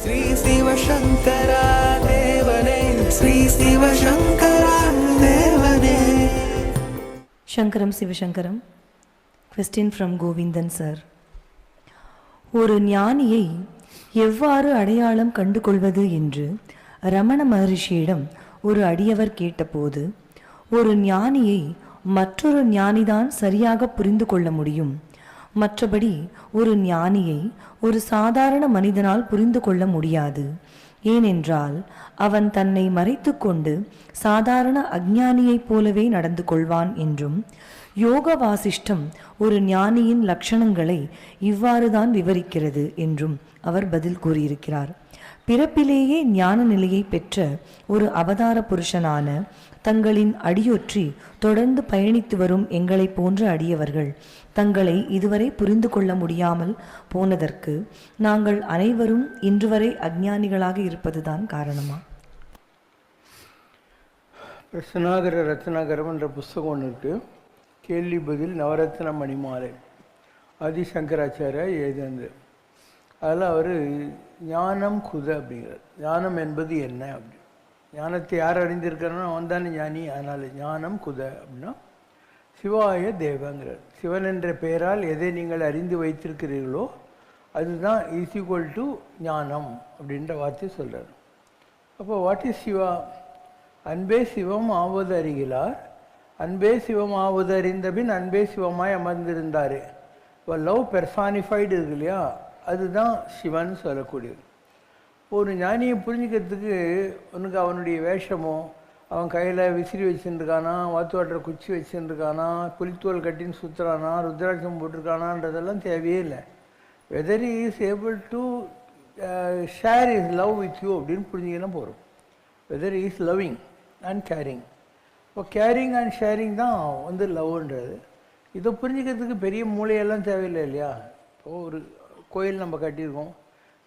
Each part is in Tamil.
ஸ்ரீ சிவசங்கரா தேவனே, ஸ்ரீ சிவசங்கரா தேவனே. சங்கரம் சிவசங்கரம். Question from Govindan sir. ஒரு ஞானியை எவ்வாறு அடையாளம் கண்டு கொள்வது என்று ரமண மகரிஷியிடம் ஒரு அடியவர் கேட்டபோது, ஒரு ஞானியை மற்றொரு ஞானிதான் சரியாக புரிந்து கொள்ள முடியும், மற்றபடி ஒரு ஞானியை ஒரு சாதாரண மனிதனால் புரிந்து கொள்ள முடியாது. ஏனென்றால் அவன் தன்னை மறைத்து கொண்டு சாதாரண அஞ்ஞானியைப் போலவே நடந்து கொள்வான் என்றும், யோக வாசிஷ்டம் ஒரு ஞானியின் லட்சணங்களை இவ்வாறுதான் விவரிக்கிறது என்றும் அவர் பதில் கூறியிருக்கிறார். பிறப்பிலேயே ஞான நிலையை பெற்ற ஒரு அவதார புருஷனான தங்களின் அடியொற்றி தொடர்ந்து பயணித்து வரும் எங்களை போன்ற அடியவர்கள் தங்களை இதுவரை புரிந்து கொள்ள முடியாமல் போனதற்கு நாங்கள் அனைவரும் இன்று வரை அஞ்ஞானிகளாக இருப்பதுதான் காரணமா? ரத்னாகர ரத்னாகரம் என்ற புஸ்தகம் ஒன்று இருக்கு. கேள்வி பதில் நவரத்ன மணிமாலை, ஆதிசங்கராச்சாரியா எழுதினது. அதில் அவர் ஞானம் குத அப்படிங்கிறார். ஞானம் என்பது என்ன அப்படி, ஞானத்தை யார் அறிந்திருக்காருன்னா அவன் தானே ஞானி. அதனால் ஞானம் குத அப்படின்னா சிவாய தேவங்கிறார். சிவன் என்ற பெயரால் எதை நீங்கள் அறிந்து வைத்திருக்கிறீர்களோ அதுதான் இஸ் ஈக்குவல் டு ஞானம் அப்படின்ற வார்த்தை சொல்கிறார். அப்போ வாட் இஸ் சிவா? அன்பே சிவம் ஆவது அறிகிறார், அன்பே சிவம் ஆவது அறிந்த பின் அன்பே சிவமாய் அமர்ந்திருந்தார். இப்போ லவ் பெர்சானிஃபைடு இருக்கு இல்லையா, அதுதான் சிவன் சொல்லக்கூடியது. ஒரு ஞானியை புரிஞ்சுக்கிறதுக்கு உனக்கு அவனுடைய வேஷமோ, அவன் கையில் விசிறி வச்சுருக்கானா, வாத்து வாட்டுற குச்சி வச்சுருக்கானா, புலித்தோல் கட்டின்னு சுற்றுறானா, ருத்ராட்சம் போட்டிருக்கானான்றதெல்லாம் தேவையே இல்லை. Whether is able to share is love with you அப்படின்னு புரிஞ்சிங்கன்னா போகிறோம். Whether is loving and caring. இப்போ கேரிங் அண்ட் ஷேரிங் தான் வந்து லவ்ன்றது. இதை புரிஞ்சுக்கிறதுக்கு பெரிய மூளையெல்லாம் தேவையில்லை இல்லையா. இப்போது ஒரு கோயில் நம்ம கட்டியிருக்கோம்,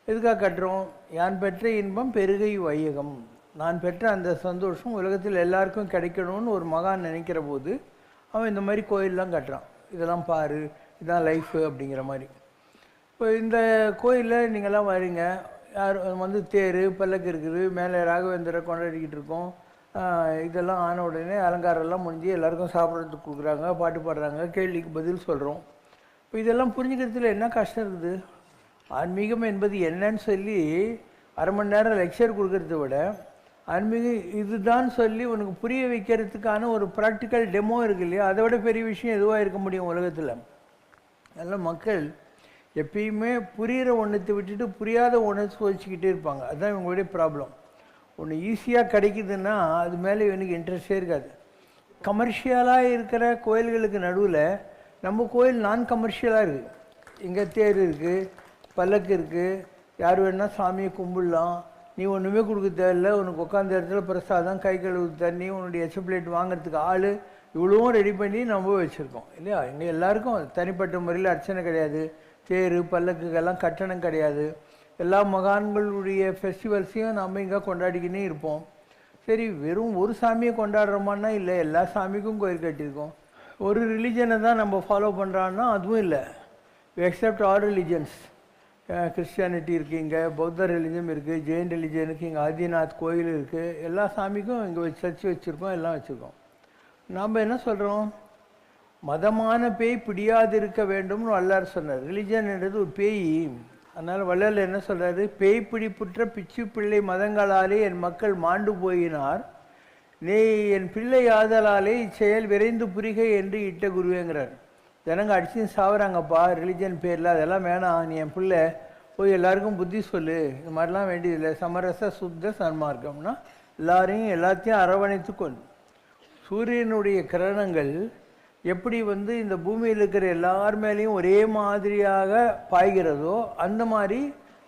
எதுக்காக கட்டுறோம்? யான் பெற்ற இன்பம் பெருகை வையகம், நான் பெற்ற அந்த சந்தோஷம் உலகத்தில் எல்லாருக்கும் கிடைக்கணும்னு ஒரு மகான் நினைக்கிற போது அவன் இந்த மாதிரி கோயிலெலாம் கட்டுறான். இதெல்லாம் பாரு, இதுதான் லைஃபு அப்படிங்கிற மாதிரி. இப்போ இந்த கோயிலில் நீங்கள்லாம் வரீங்க, யார் வந்து தேர் பல்லக்கு இருக்குது, மேலே ராகவேந்திர கொண்டாடிக்கிட்டு இருக்கோம். இதெல்லாம் ஆன உடனே அலங்காரம்லாம் முடிஞ்சு எல்லாருக்கும் சாப்பிட்றதுக்கு கொடுக்குறாங்க, பாட்டு பாடுறாங்க, கேள்விக்கு பதில் சொல்கிறோம். இப்போ இதெல்லாம் புரிஞ்சுக்கிறதுல என்ன கஷ்டம் இருக்குது? ஆன்மீகம் என்பது என்னன்னு சொல்லி அரை மணி நேரம் லெக்சர் கொடுக்கறத விட ஆன்மீகம் இதுதான் சொல்லி உனக்கு புரிய வைக்கிறதுக்கான ஒரு ப்ராக்டிக்கல் டெமோ இருக்கு இல்லையா, அதை விட பெரிய விஷயம் எதுவாக இருக்க முடியும் உலகத்தில்? அதனால் மக்கள் எப்பயுமே புரிகிற ஒன்றத்தை விட்டுட்டு புரியாத ஒன்றை வச்சுக்கிட்டே இருப்பாங்க. அதுதான் இவங்களுடைய ப்ராப்ளம். ஒன்று ஈஸியாக கிடைக்குதுன்னா அது மேலே இவனுக்கு இன்ட்ரெஸ்டே இருக்காது. கமர்ஷியலாக இருக்கிற கோயில்களுக்கு நடுவில் நம்ம கோயில் நான் கமர்ஷியலாக இருக்குது. இங்கே தேர் இருக்குது, பல்லக்கு இருக்குது, யார் வேணால் சாமியை கும்பிடலாம், நீ ஒன்றுமே கொடுக்க தேவையில்லை, உனக்கு உட்காந்த இடத்துல பிரசாதம், கை கழுவு தண்ணி, உன்னுடைய எச்ச பிளேட் வாங்கிறதுக்கு ஆள், இவ்வளவும் ரெடி பண்ணி நம்ம வச்சுருக்கோம் இல்லையா. இங்கே எல்லாருக்கும் தனிப்பட்ட முறையில் அர்ச்சனை கிடையாது, தேர் பல்லக்குக்கெல்லாம் கட்டணம் கிடையாது. எல்லா மகான்களுடைய ஃபெஸ்டிவல்ஸையும் நம்ம இங்கே கொண்டாடிக்கினே இருப்போம். சரி, வெறும் ஒரு சாமியை கொண்டாடுறோமான்னா இல்லை, எல்லா சாமிக்கும் கோயில் கட்டியிருக்கோம். ஒரு ரிலிஜனை தான் நம்ம ஃபாலோ பண்ணுறான்னா அதுவும் இல்லை. We accept all religions. Christianity இருக்குது, இங்கே பௌத்த ரிலிஜன் இருக்குது, ஜெயின் ரிலிஜனுக்கு இங்கே ஆதிநாத் கோயில் இருக்குது, எல்லா சாமிக்கும் இங்கே சர்ச் வச்சுருக்கோம், எல்லாம் வச்சுருக்கோம். நாம் என்ன சொல்கிறோம்? மதமான பேய் பிடியாதிருக்க வேண்டும்னு வள்ளார் சொன்னார். ரிலிஜன்ன்றது ஒரு பேய். அதனால் வள்ளல் என்ன சொல்கிறாரு? பேய் பிடிப்புற்ற பிச்சு பிள்ளை மதங்களாலே என் மக்கள் மாண்டு போயினார், நீ என் பிள்ளை ஆதலாலே இச்செயல் விரைந்து புரிகை என்று இட்ட குருவேங்கிறார். ஜனங்க அடிச்சுன்னு சாவுறாங்கப்பா ரிலிஜன் பேரில், அதெல்லாம் வேணாம், நீ என் பிள்ளை போய் எல்லாருக்கும் புத்தி சொல்லு, இந்த மாதிரிலாம் வேண்டியதில்லை, சமரச சுத்த சன்மார்க்கம்னா எல்லாரையும் எல்லாத்தையும் அரவணைத்து கொண்டு. சூரியனுடைய கிரணங்கள் எப்படி வந்து இந்த பூமியில் இருக்கிற எல்லார் மேலேயும் ஒரே மாதிரியாக பாய்கிறதோ அந்த மாதிரி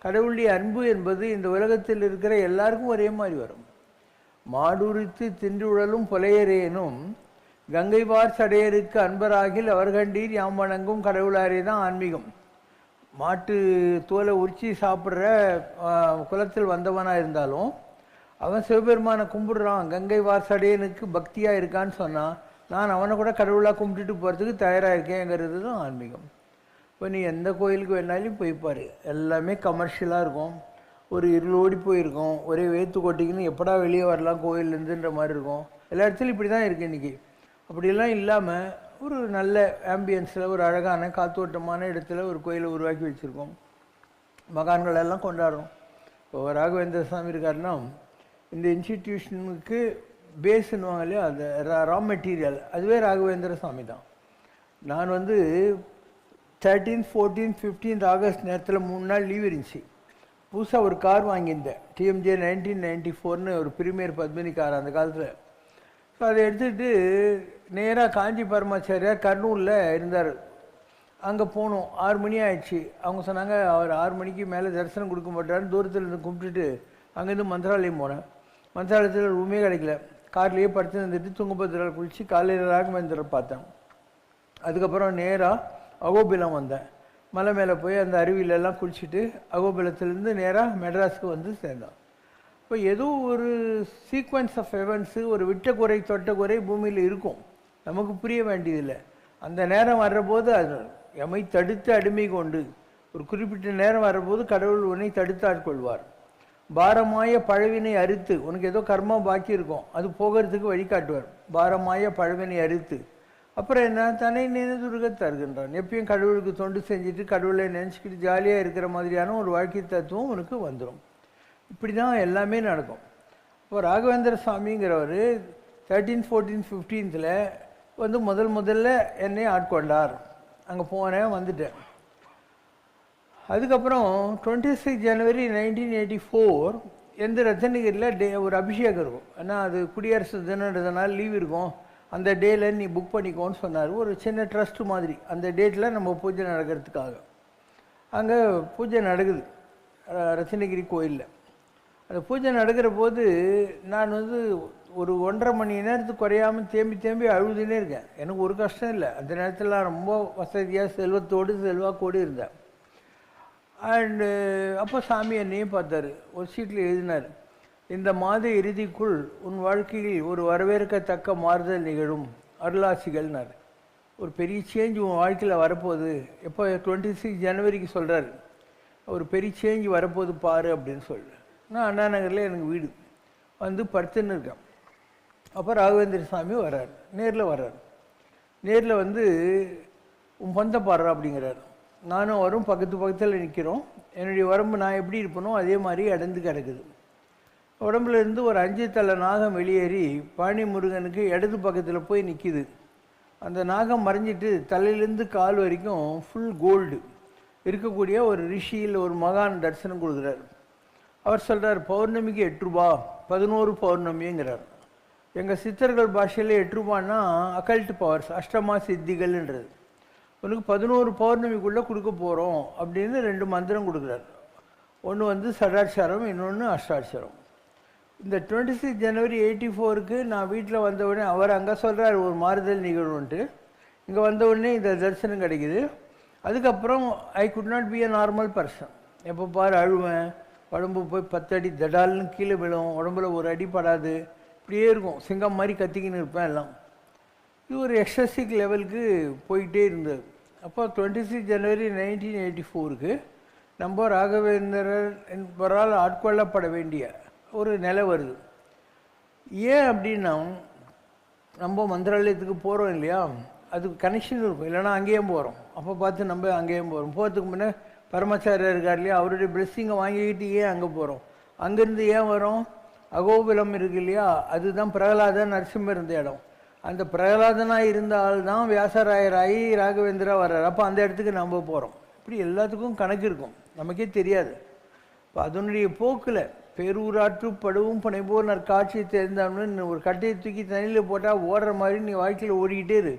கடவுளுடைய அன்பு என்பது இந்த உலகத்தில் இருக்கிற எல்லாருக்கும் ஒரே மாதிரி வரும். மாடுரித்து தின்றுழலும் புலையரேனும் கங்கைவார் சடையருக்கு அன்பராகில் அவர்கண்டீர் யாம் வணங்கும் கடவுளாரே தான் ஆன்மீகம். மாட்டு தோலை உரிச்சி சாப்பிட்ற குலத்தில் வந்தவனாக இருந்தாலும் அவன் சிவபெருமானை கும்பிடுறான், கங்கை வாசடையனுக்கு பக்தியாக இருக்கான்னு சொன்னான், நான் அவனை கூட கடவுளாக கும்பிட்டுட்டு போகிறதுக்கு தயாராக இருக்கேங்கிறது தான் ஆன்மீகம். இப்போ நீ எந்த கோயிலுக்கு வேணாலும் போய்ப்பார், எல்லாமே கமர்ஷியலாக இருக்கும். ஒரு இருளோடி போயிருக்கும், ஒரே வேத்து கொட்டிக்கின்னு எப்படா வெளியே வரலாம் கோயிலேருந்துன்ற மாதிரி இருக்கும். எல்லா இடத்துலையும் இப்படி தான் இருக்குது இன்றைக்கி. அப்படியெல்லாம் இல்லாமல் ஒரு நல்ல ஆம்பியன்ஸில் ஒரு அழகான காத்தோட்டமான இடத்துல ஒரு கோயிலை உருவாக்கி வச்சுருக்கோம். மகான்கள் எல்லாம் கொண்டாடுறோம். இப்போ ராகவேந்திர சாமி இருக்காருன்னா இந்த இன்ஸ்டிடியூஷனுக்கு பேஸுன்னுவாங்க இல்லையா, அது ரா மெட்டீரியல் அதுவே ராகவேந்திர சாமி தான். நான் 13, 14, 15 ஆகஸ்ட் நேரத்தில் 3 நாள் லீவ் இருந்துச்சு. புதுசாக ஒரு கார் வாங்கியிருந்தேன், டிஎம்ஜே 1994ன்னு ஒரு பிரீமியர் பத்மினி கார் அந்த காலத்தில். ஸோ அதை எடுத்துகிட்டு நேராக காஞ்சி பரமாச்சாரியார் கர்னூலில் இருந்தார். அங்கே போனோம். 6 மணி ஆயிடுச்சு. அவங்க சொன்னாங்க அவர் 6 மணிக்கு மேலே தரிசனம் கொடுக்க மாட்டாருன்னு தூரத்தில் இருந்து கும்பிட்டுட்டு அங்கேருந்து மந்திராலயம் போனேன். மந்திராலயத்தில் ரூமே கிடைக்கல. கார்லேயே படுத்து வந்துட்டு துங்கபத்திரால் குளித்து காலையில் ராகவேந்திரர் பார்த்தேன். அதுக்கப்புறம் நேராக அகோபிலம் வந்தேன். மலை மேலே போய் அந்த அருவியிலெல்லாம் குளிச்சுட்டு அகோபிலத்துலேருந்து நேராக மெட்ராஸுக்கு வந்து சேர்ந்தோம். இப்போ ஏதோ ஒரு சீக்வன்ஸ் ஆஃப் எவெண்ட்ஸு, ஒரு விட்ட குறை தொட்ட குறை பூமியில் இருக்கும், நமக்கு புரிய வேண்டியதில்லை. அந்த நேரம் வர்றபோது அது எம்மை தடுத்து அடிமை கொண்டு ஒரு குறிப்பிட்ட நேரம் வர்றபோது கடவுள் உன்னை தடுத்து ஆட்கொள்வார். பாரமாய பழவினை அறுத்து, உனக்கு ஏதோ கர்மா பாக்கி இருக்கும், அது போகிறதுக்கு வழிகாட்டுவார். பாரமாய பழவினை அறுத்து அப்புறம் என்ன, தன்னை நினைதுருக தருகின்றான். எப்பயும் கடவுளுக்கு தொண்டு செஞ்சுட்டு கடவுளை நினச்சிக்கிட்டு ஜாலியாக இருக்கிற மாதிரியான ஒரு வாழ்க்கை தத்துவம் உனக்கு வந்துடும். இப்படி தான் எல்லாமே நடக்கும். இப்போ ராகவேந்திர சுவாமிங்கிறவர் 13, 14, 15 முதல்ல என்னை ஆட்கொண்டார். அங்கே போனேன், வந்துட்டேன். அதுக்கப்புறம் 26 ஜனவரி 1984 எந்த ரத்தனகிரியில் ஒரு அபிஷேகம் இருக்கும். ஏன்னா அது குடியரசு தினன்றதுனால லீவ் இருக்கும். அந்த டேயில் நீ புக் பண்ணிக்கோன்னு சொன்னார். ஒரு சின்ன ட்ரஸ்ட்டு மாதிரி அந்த டேட்டில் நம்ம பூஜை நடக்கிறதுக்காக அங்கே பூஜை நடக்குது ரத்தனகிரி கோயிலில். அந்த பூஜை நடக்கிற போது நான் ஒரு 1.5 மணி நேரத்துக்கு குறையாமல் தேம்பி அழுதுனே இருக்கேன். எனக்கு ஒரு கஷ்டம் இல்லை. அந்த நேரத்தில் நான் ரொம்ப வசதியாக செல்வாக்கோடு இருந்தேன். அண்டு அப்போ சாமி என்னையும் பார்த்தார். ஒரு சீட்டில் எழுதினார், இந்த மாத இறுதிக்குள் உன் வாழ்க்கையில் ஒரு வரவேற்கத்தக்க மாறுதல் நிகழும், அருளாசிகள்னார். ஒரு பெரிய சேஞ்ச் உன் வாழ்க்கையில் வரப்போகுது. எப்போ 26 ஜனவரிக்கு சொல்கிறார், ஒரு பெரிய சேஞ்ச் வரப்போகுது பாரு அப்படின்னு சொல்கிறேன். நான் அண்ணா நகரில் எனக்கு வீடு படுத்துன்னு இருக்கேன். அப்போ ராகவேந்திர சாமி வர்றார், நேரில் வர்றார். நேரில் உன் பந்த பாடுறா அப்படிங்கிறார். நானும் வரும் பக்கத்தில் நிற்கிறோம். என்னுடைய உடம்பு நான் எப்படி இருப்பனோ அதே மாதிரி அடைந்து கிடக்குது. உடம்புல இருந்து ஒரு 5 தலை நாகம் வெளியேறி பழனி முருகனுக்கு இடது பக்கத்தில் போய் நிற்கிது. அந்த நாகம் மறைஞ்சிட்டு தலையிலேருந்து கால் வரைக்கும் ஃபுல் கோல்டு இருக்கக்கூடிய ஒரு ரிஷியில் ஒரு மகான் தரிசனம் கொடுக்குறார். அவர் சொல்கிறார், பௌர்ணமிக்கு 8 ரூபா, 11 பௌர்ணமிங்கிறார். எங்கள் சித்தர்கள் பாஷையில் 8 ரூபான்னா அகல்ட் பவர்ஸ், அஷ்டமா சித்திகள்ன்றது. உனக்கு 11 பௌர்ணமிக்குள்ளே கொடுக்க போகிறோம் அப்படின்னு 2 மந்திரம் கொடுக்குறார். ஒன்று சடாட்சாரம், இன்னொன்று அஷ்டாட்சாரம். இந்த 26 ஜனவரி 84க்கு நான் வீட்டில் வந்தவுடனே அவர் அங்கே சொல்கிறார் ஒரு மாறுதல் நிகழ்வுன்ட்டு. இங்கே வந்தவுடனே இந்த தரிசனம் கிடைக்கிது. அதுக்கப்புறம் I could not be a normal person. எப்போ பாரு அழுவேன், உடம்பு போய் 10 அடி தடால்னு கீழே விழும், உடம்புல ஒரு அடி படாது, இப்படியே இருக்கும், சிங்கம் மாதிரி கத்திக்கின்னு இருப்பேன் எல்லாம். இது ஒரு எக்ஸசிக் லெவலுக்கு போயிட்டே இருந்தது. அப்போ 26 ஜனவரி 1984க்கு நம்ம ராகவேந்திரர் என்பவரால் ஆட்கொள்ளப்பட வேண்டிய ஒரு நிலை வருது. ஏன் அப்படின்னா, நம்ம மந்திராலயத்துக்கு போகிறோம் இல்லையா, அதுக்கு கனெக்ஷன் இருக்கும், இல்லைனா அங்கேயும் போகிறோம். அப்போ பார்த்து நம்ம அங்கேயும் போகிறோம். போகிறதுக்கு முன்னே பரமாச்சாரியர் இருக்கார் இல்லையா, அவருடைய பிளெஸ்ஸிங்கை வாங்கிக்கிட்டு ஏன் அங்கே போகிறோம். அங்கேருந்து ஏன் வரோம், அகோபிலம் இருக்கு இல்லையா, அதுதான் பிரகலாதன் நரசிம்மர் இருந்த இடம். அந்த பிரகலாதனாக இருந்த ஆள் தான் வியாசராயராகி ராகவேந்திரா வர்றார். அப்போ அந்த இடத்துக்கு நம்ம போகிறோம். இப்படி எல்லாத்துக்கும் கணக்கு இருக்கும், நமக்கே தெரியாது. இப்போ அதனுடைய போக்கில் பேரூராற்று படுவும் பனைபோர் நற்காட்சியை தெரிந்தான்னு ஒரு கட்டையை தூக்கி தண்ணியில் போட்டால் ஓடுற மாதிரி நீ வாழ்க்கையில் ஓடிக்கிட்டே இரு,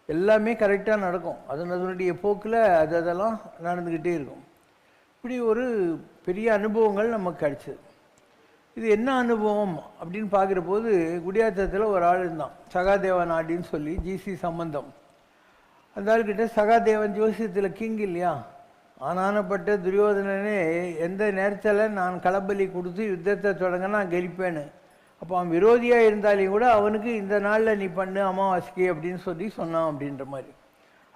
எல்லாமே கரெக்டாக நடக்கும். அதனுடைய போக்கில் அதெல்லாம் நடந்துக்கிட்டே இருக்கும். இப்படி ஒரு பெரிய அனுபவங்கள் நமக்கு கிடச்சிது. இது என்ன அனுபவம் அப்படின்னு பார்க்குற போது, குடியாத்தத்தில் ஒரு ஆள் இருந்தான், சகாதேவன் ஆடின்னு சொல்லி, ஜிசி சம்பந்தம். அந்த ஆள்கிட்ட சகாதேவன் ஜோசியத்தில் கிங் இல்லையா, ஆனானப்பட்ட துரியோதனனே எந்த நேரத்தில் நான் களப்பலி கொடுத்து யுத்தத்தை தொடங்க நான் கெலிப்பேன்னு. அப்போ அவன் விரோதியாக இருந்தாலையும் கூட அவனுக்கு இந்த நாளில் நீ பண்ணு அமாவாசைக்கு அப்படின்னு சொன்னான் அப்படின்ற மாதிரி.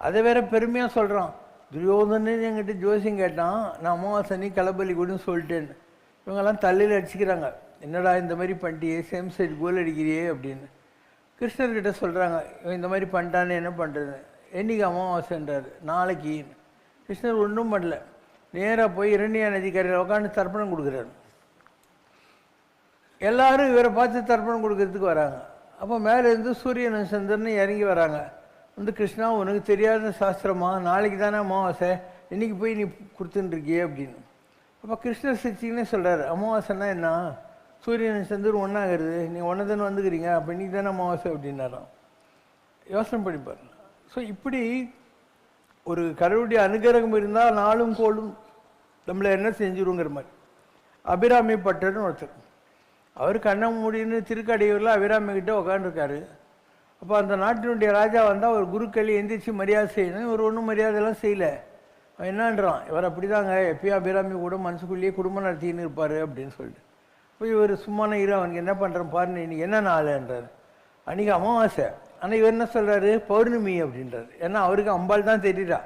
அதை வேற பெருமையாக சொல்கிறான். துரியோதனன் என்கிட்ட ஜோசியம் கேட்டான், நான் அமாவாசை நீ களப்பலி கொடுன்னு சொல்லிட்டேன்னு. இவங்கெல்லாம் தலையில் அடிச்சுக்கிறாங்க, என்னடா இந்த மாதிரி பண்ணிட்டியே, சேம் சைடு கோல் அடிக்கிறியே அப்படின்னு. கிருஷ்ணர்கிட்ட சொல்கிறாங்க, இவன் இந்த மாதிரி பண்ணிட்டான்னு என்ன பண்ணுறது, என்றைக்கு அமாவாசைன்றார், நாளைக்கு. கிருஷ்ணர் ஒன்றும் பண்ணல, நேராக போய் இரண்யா நதிக்கரையில் உட்காந்து தர்ப்பணம் கொடுக்குறாரு. எல்லாரும் இவரை பார்த்து தர்ப்பணம் கொடுக்கறதுக்கு வராங்க. அப்போ மேலேருந்து சூரியன் சந்திரன் இறங்கி வராங்க. வந்து கிருஷ்ணா, உனக்கு தெரியாத சாஸ்திரமா, நாளைக்கு தானே அமாவாசை, இன்றைக்கி போய் நீ கொடுத்துட்டுருக்கியே அப்படின்னு. அப்போ கிருஷ்ணர் சிரிச்சிங்கன்னே சொல்கிறார், அமாவாசைன்னா என்ன, சூரியன் சந்திரன் ஒன்றாகிறது, நீங்கள் ஒன்று தானே வந்துக்கிறீங்க, அப்போ இன்றைக்கி தானே அமாவாசை அப்படின்னாராம். யோசனை பண்ணிப்பார். ஸோ இப்படி ஒரு கடவுளுடைய அனுகிரகம் இருந்தால் நாளும் கோளும் நம்மளை என்ன செஞ்சுருங்கிற மாதிரி. அபிராமி பட்டர்னு ஒருத்தர், அவர் கண்ண மூடின்னு திருக்கடையூரில் அபிராமி கிட்டே உட்காந்துருக்காரு. அப்போ அந்த நாட்டினுடைய ராஜா வந்தால் ஒரு குருக்களி எந்திரிச்சு மரியாதை செய்யணும். இவர் ஒன்றும் மரியாதைலாம் செய்யலை. அவன் என்னான்றான், இவர் அப்படி தாங்க எப்பயும் அபிராமி கூட மனசுக்குள்ளேயே குடும்பம் நடத்தின்னு இருப்பார் அப்படின்னு சொல்லிட்டு. இப்போ இவர் சும்மான இரு, அவனுக்கு என்ன பண்ணுறேன் பாருன்னு, இன்றைக்கி என்ன நாளுன்றார். அன்றைக்கி அமாவாசை, ஆனால் இவர் என்ன சொல்கிறாரு, பௌர்ணமி அப்படின்றார். ஏன்னா அவருக்கு அம்பாள் தான் தெரியுறா,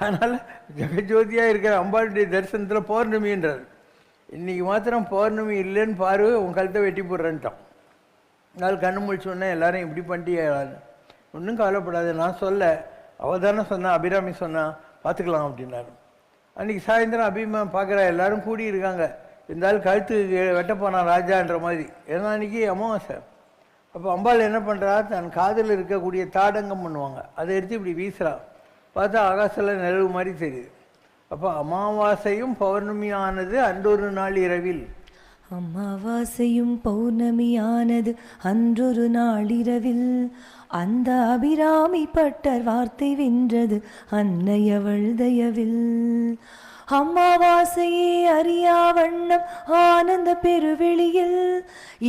அதனால் ஜெகஜோதியாக இருக்கிற அம்பாளுடைய தரிசனத்தில் பௌர்ணமின்றார். இன்றைக்கி மாத்திரம் பௌர்ணமி இல்லைன்னு பாரு, உன் கழுத்தை வெட்டி போடுறேன்ட்டான். நாள் கண்ணு முடிச்சோடனே எல்லாரும் இப்படி பண்ணிட்டு, ஒன்றும் கவலைப்படாது, நான் சொல்ல, அவள் தானே சொன்னான், அபிராமி சொன்னான், பார்த்துக்கலாம் அப்படின்னாரு. அன்றைக்கி சாயந்தரம் அபிமா பார்க்குறா, எல்லாரும் கூடி இருக்காங்க, இருந்தாலும் கழுத்து வெட்ட போனான் ராஜான்ற மாதிரி. ஏன்னா அன்றைக்கி அமாவாசை. அப்போ அம்பாள் என்ன பண்ணுறா, தன் காதில் இருக்கக்கூடிய தாடங்கம் பண்ணுவாங்க, அதை எடுத்து இப்படி வீசுறா. பார்த்தா ஆகாசில் நிலவு மாதிரி தெரியுது. அப்போ அமாவாசையும் பௌர்ணமியானது அன்றொரு நாள் இரவில். அமாவாசையும் பௌர்ணமியானது அன்றொரு நாளிரவில், அந்த அபிராமி பட்டர் வார்த்தை வென்றது அன்னையவள் தயவில். அமாவாசையே அறியா வண்ணம் ஆனந்த பெருவெளியில்,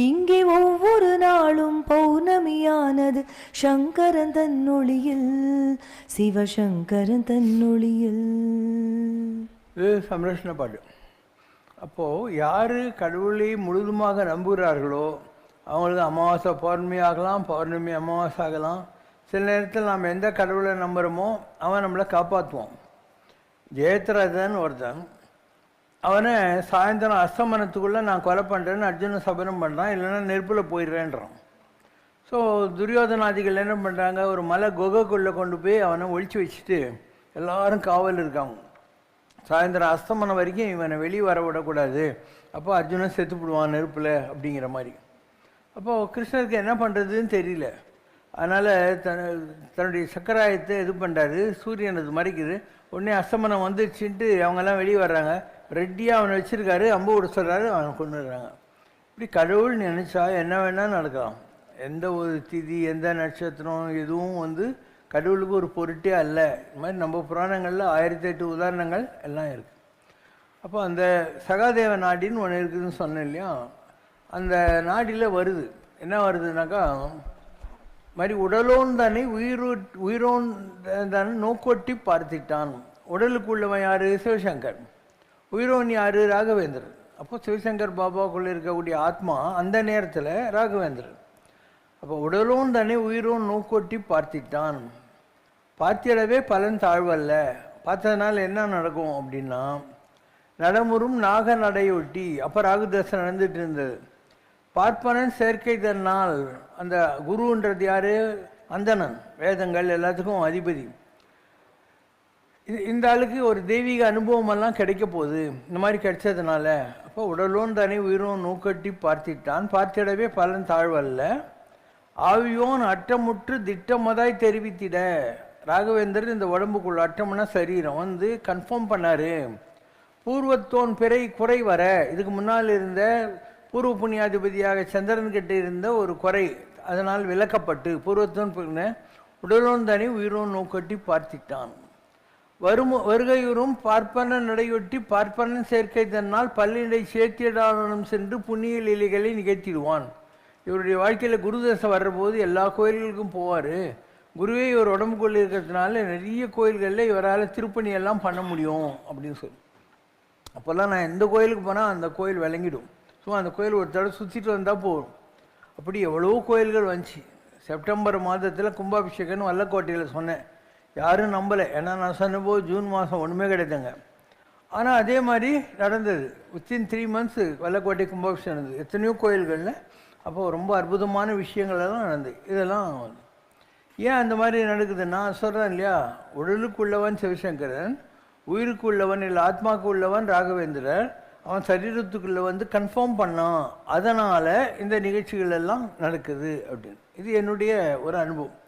இங்கே ஒவ்வொரு நாளும் பௌர்ணமியானது சங்கரன் தன்னொளியில், சிவசங்கரன் தன்னொளியில். இது சம்ரஷ்ண பாட்டு. அப்போது யார் கடவுளை முழுதுமாக நம்புகிறார்களோ அவங்களுக்கு அமாவாசை பௌர்ணமி ஆகலாம், பௌர்ணமி அமாவாசை ஆகலாம். சில நேரத்தில் நாம் எந்த கடவுளை நம்புகிறோமோ அவன் நம்மளை காப்பாற்றுவான். ஜெயத்ரதன் ஒருத்தன், அவனை சாயந்தரம் அஸ்தமனத்துக்குள்ளே நான் கொலை பண்ணுறேன்னு அர்ஜுன சபனம் பண்ணுறான், இல்லைன்னா நெருப்பில் போயிடுறேன்றான். ஸோ துரியோதனாதிகள் என்ன பண்ணுறாங்க, ஒரு மலை குகைக்குள்ளே கொண்டு போய் அவனை ஒழிச்சு வச்சுட்டு எல்லாரும் காவல் இருக்காங்க. சாயந்தரம் அஸ்தமனம் வரைக்கும் இவனை வெளியே வர விடக்கூடாது, அப்போ அர்ஜுனன் செத்துப்பிடுவான் நெருப்பில் அப்படிங்கிற மாதிரி. அப்போது கிருஷ்ணருக்கு என்ன பண்ணுறதுன்னு தெரியல. அதனால் தன்னுடைய சக்கராயத்தை இது பண்ணுறாரு, சூரியன் அது மறைக்குது. உடனே அஸ்தமனம் வந்துடுச்சுன்ட்டு அவங்கெல்லாம் வெளியே வர்றாங்க. ரெட்டியாக அவனை வச்சுருக்காரு, அம்பு விட சொல்கிறாரு, அவனை கொண்டு வர்றாங்க. இப்படி கடவுள் நினச்சா என்ன வேணால் நடக்கலாம். எந்த ஒரு திதி, எந்த நட்சத்திரம் எதுவும் கடவுளுக்கு ஒரு பொருட்டே அல்ல. இது மாதிரி நம்ம புராணங்களில் 1008 உதாரணங்கள் எல்லாம் இருக்குது. அப்போ அந்த சகாதேவ நாடின்னு ஒன்று இருக்குதுன்னு சொன்னேன் இல்லையா, அந்த நாடியில் வருது, என்ன வருதுனாக்கா, மாதிரி உடலோன் தானே உயிரோன் தானே நோக்கொட்டி பார்த்துட்டான். உடலுக்குள்ளவன் யார், சிவசங்கர். உயிரோன் யார், ராகவேந்தர். அப்போ சிவசங்கர் பாபாவுக்குள்ளே இருக்கக்கூடிய ஆத்மா அந்த நேரத்தில் ராகவேந்தர். அப்போ உடலோன் தானே உயிரோன் நோக்கொட்டி பார்த்திட்டான். பார்த்திடவே பலன் தாழ்வல்ல. பார்த்ததுனால என்ன நடக்கும் அப்படின்னா, நடமுறும் நாக நடையொட்டி, அப்போ ராகுதசை நடந்துட்டு இருந்தது. பார்ப்பனன் சேர்க்கை தன்னால், அந்த குருன்றது யார், அந்தணன், வேதங்கள் எல்லாத்துக்கும் அதிபதி. இந்த ஆளுக்கு ஒரு தெய்வீக அனுபவமெல்லாம் கிடைக்க போகுது இந்த மாதிரி கிடைச்சதுனால. அப்போ உடலோன் தானே உயிரோன் நோக்கட்டி பார்த்திட்டான், பார்த்திடவே பலன் தாழ்வல்ல. ஆவியோன் அட்டமுற்று திட்டமதாய் தெரிவித்திட. ராகவேந்தர் இந்த உடம்புக்குள்ள, அட்டம்னா சரீரம், கன்ஃபார்ம் பண்ணார். பூர்வத்தோன் பிறை குறை வர, இதுக்கு முன்னால் இருந்த பூர்வ புண்ணியாதிபதியாக சந்திரன் கிட்ட இருந்த ஒரு குறை, அதனால் விளக்கப்பட்டு பூர்வத்தோன் உடலோன் தானே உயிரோன் நோக்கட்டி பார்த்திட்டான். வருகையுறும் பார்ப்பன நடையொட்டி பார்ப்பனன் சேர்க்கை தன்னால் பல்லிடை சேர்த்திடானும் சென்று புண்ணிய லீலைகளை நிகழ்த்திடுவான். இவருடைய வாழ்க்கையில் குருதசை வர்றபோது எல்லா கோயில்களுக்கும் போவார். குருவே இவர் உடம்புக்குள்ளே இருக்கிறதுனால நிறைய கோயில்களில் இவரால் திருப்பணியெல்லாம் பண்ண முடியும் அப்படின்னு சொல்லி. அப்போல்லாம் நான் எந்த கோயிலுக்கு போனால் அந்த கோயில் விளங்கிடும். ஸோ அந்த கோயில் ஒரு தடவை சுற்றிட்டு வந்தால் போகும். அப்படி எவ்வளோ கோயில்கள் வந்துச்சு. செப்டம்பர் மாதத்தில் கும்பாபிஷேகம்னு வல்லக்கோட்டையில் சொன்னேன், யாரும் நம்பலை. ஏன்னா நான் சொன்னபோது ஜூன் மாதம் ஒன்றுமே கிடையாதுங்க. ஆனால் அதே மாதிரி நடந்தது. வித்தின் 3 months வல்லக்கோட்டை கும்பாபிஷேகம் நடந்தது. எத்தனையோ கோயில்களில் அப்போது ரொம்ப அற்புதமான விஷயங்கள் எல்லாம் நடந்தது. இதெல்லாம் ஏன் அந்த மாதிரி நடக்குதுன்னா சொல்கிறேன் இல்லையா, உடலுக்குள்ளவன் சிவசங்கரன், உயிருக்குள்ளவன் இல்லை ஆத்மாவுக்கு உள்ளவன் ராகவேந்திரர், அவன் சரீரத்துக்குள்ளே வந்து கன்ஃபார்ம் பண்ணான், அதனால் இந்த நிகழ்ச்சிகள் எல்லாம் நடக்குது அப்படின்னு. இது என்னுடைய ஒரு அனுபவம்.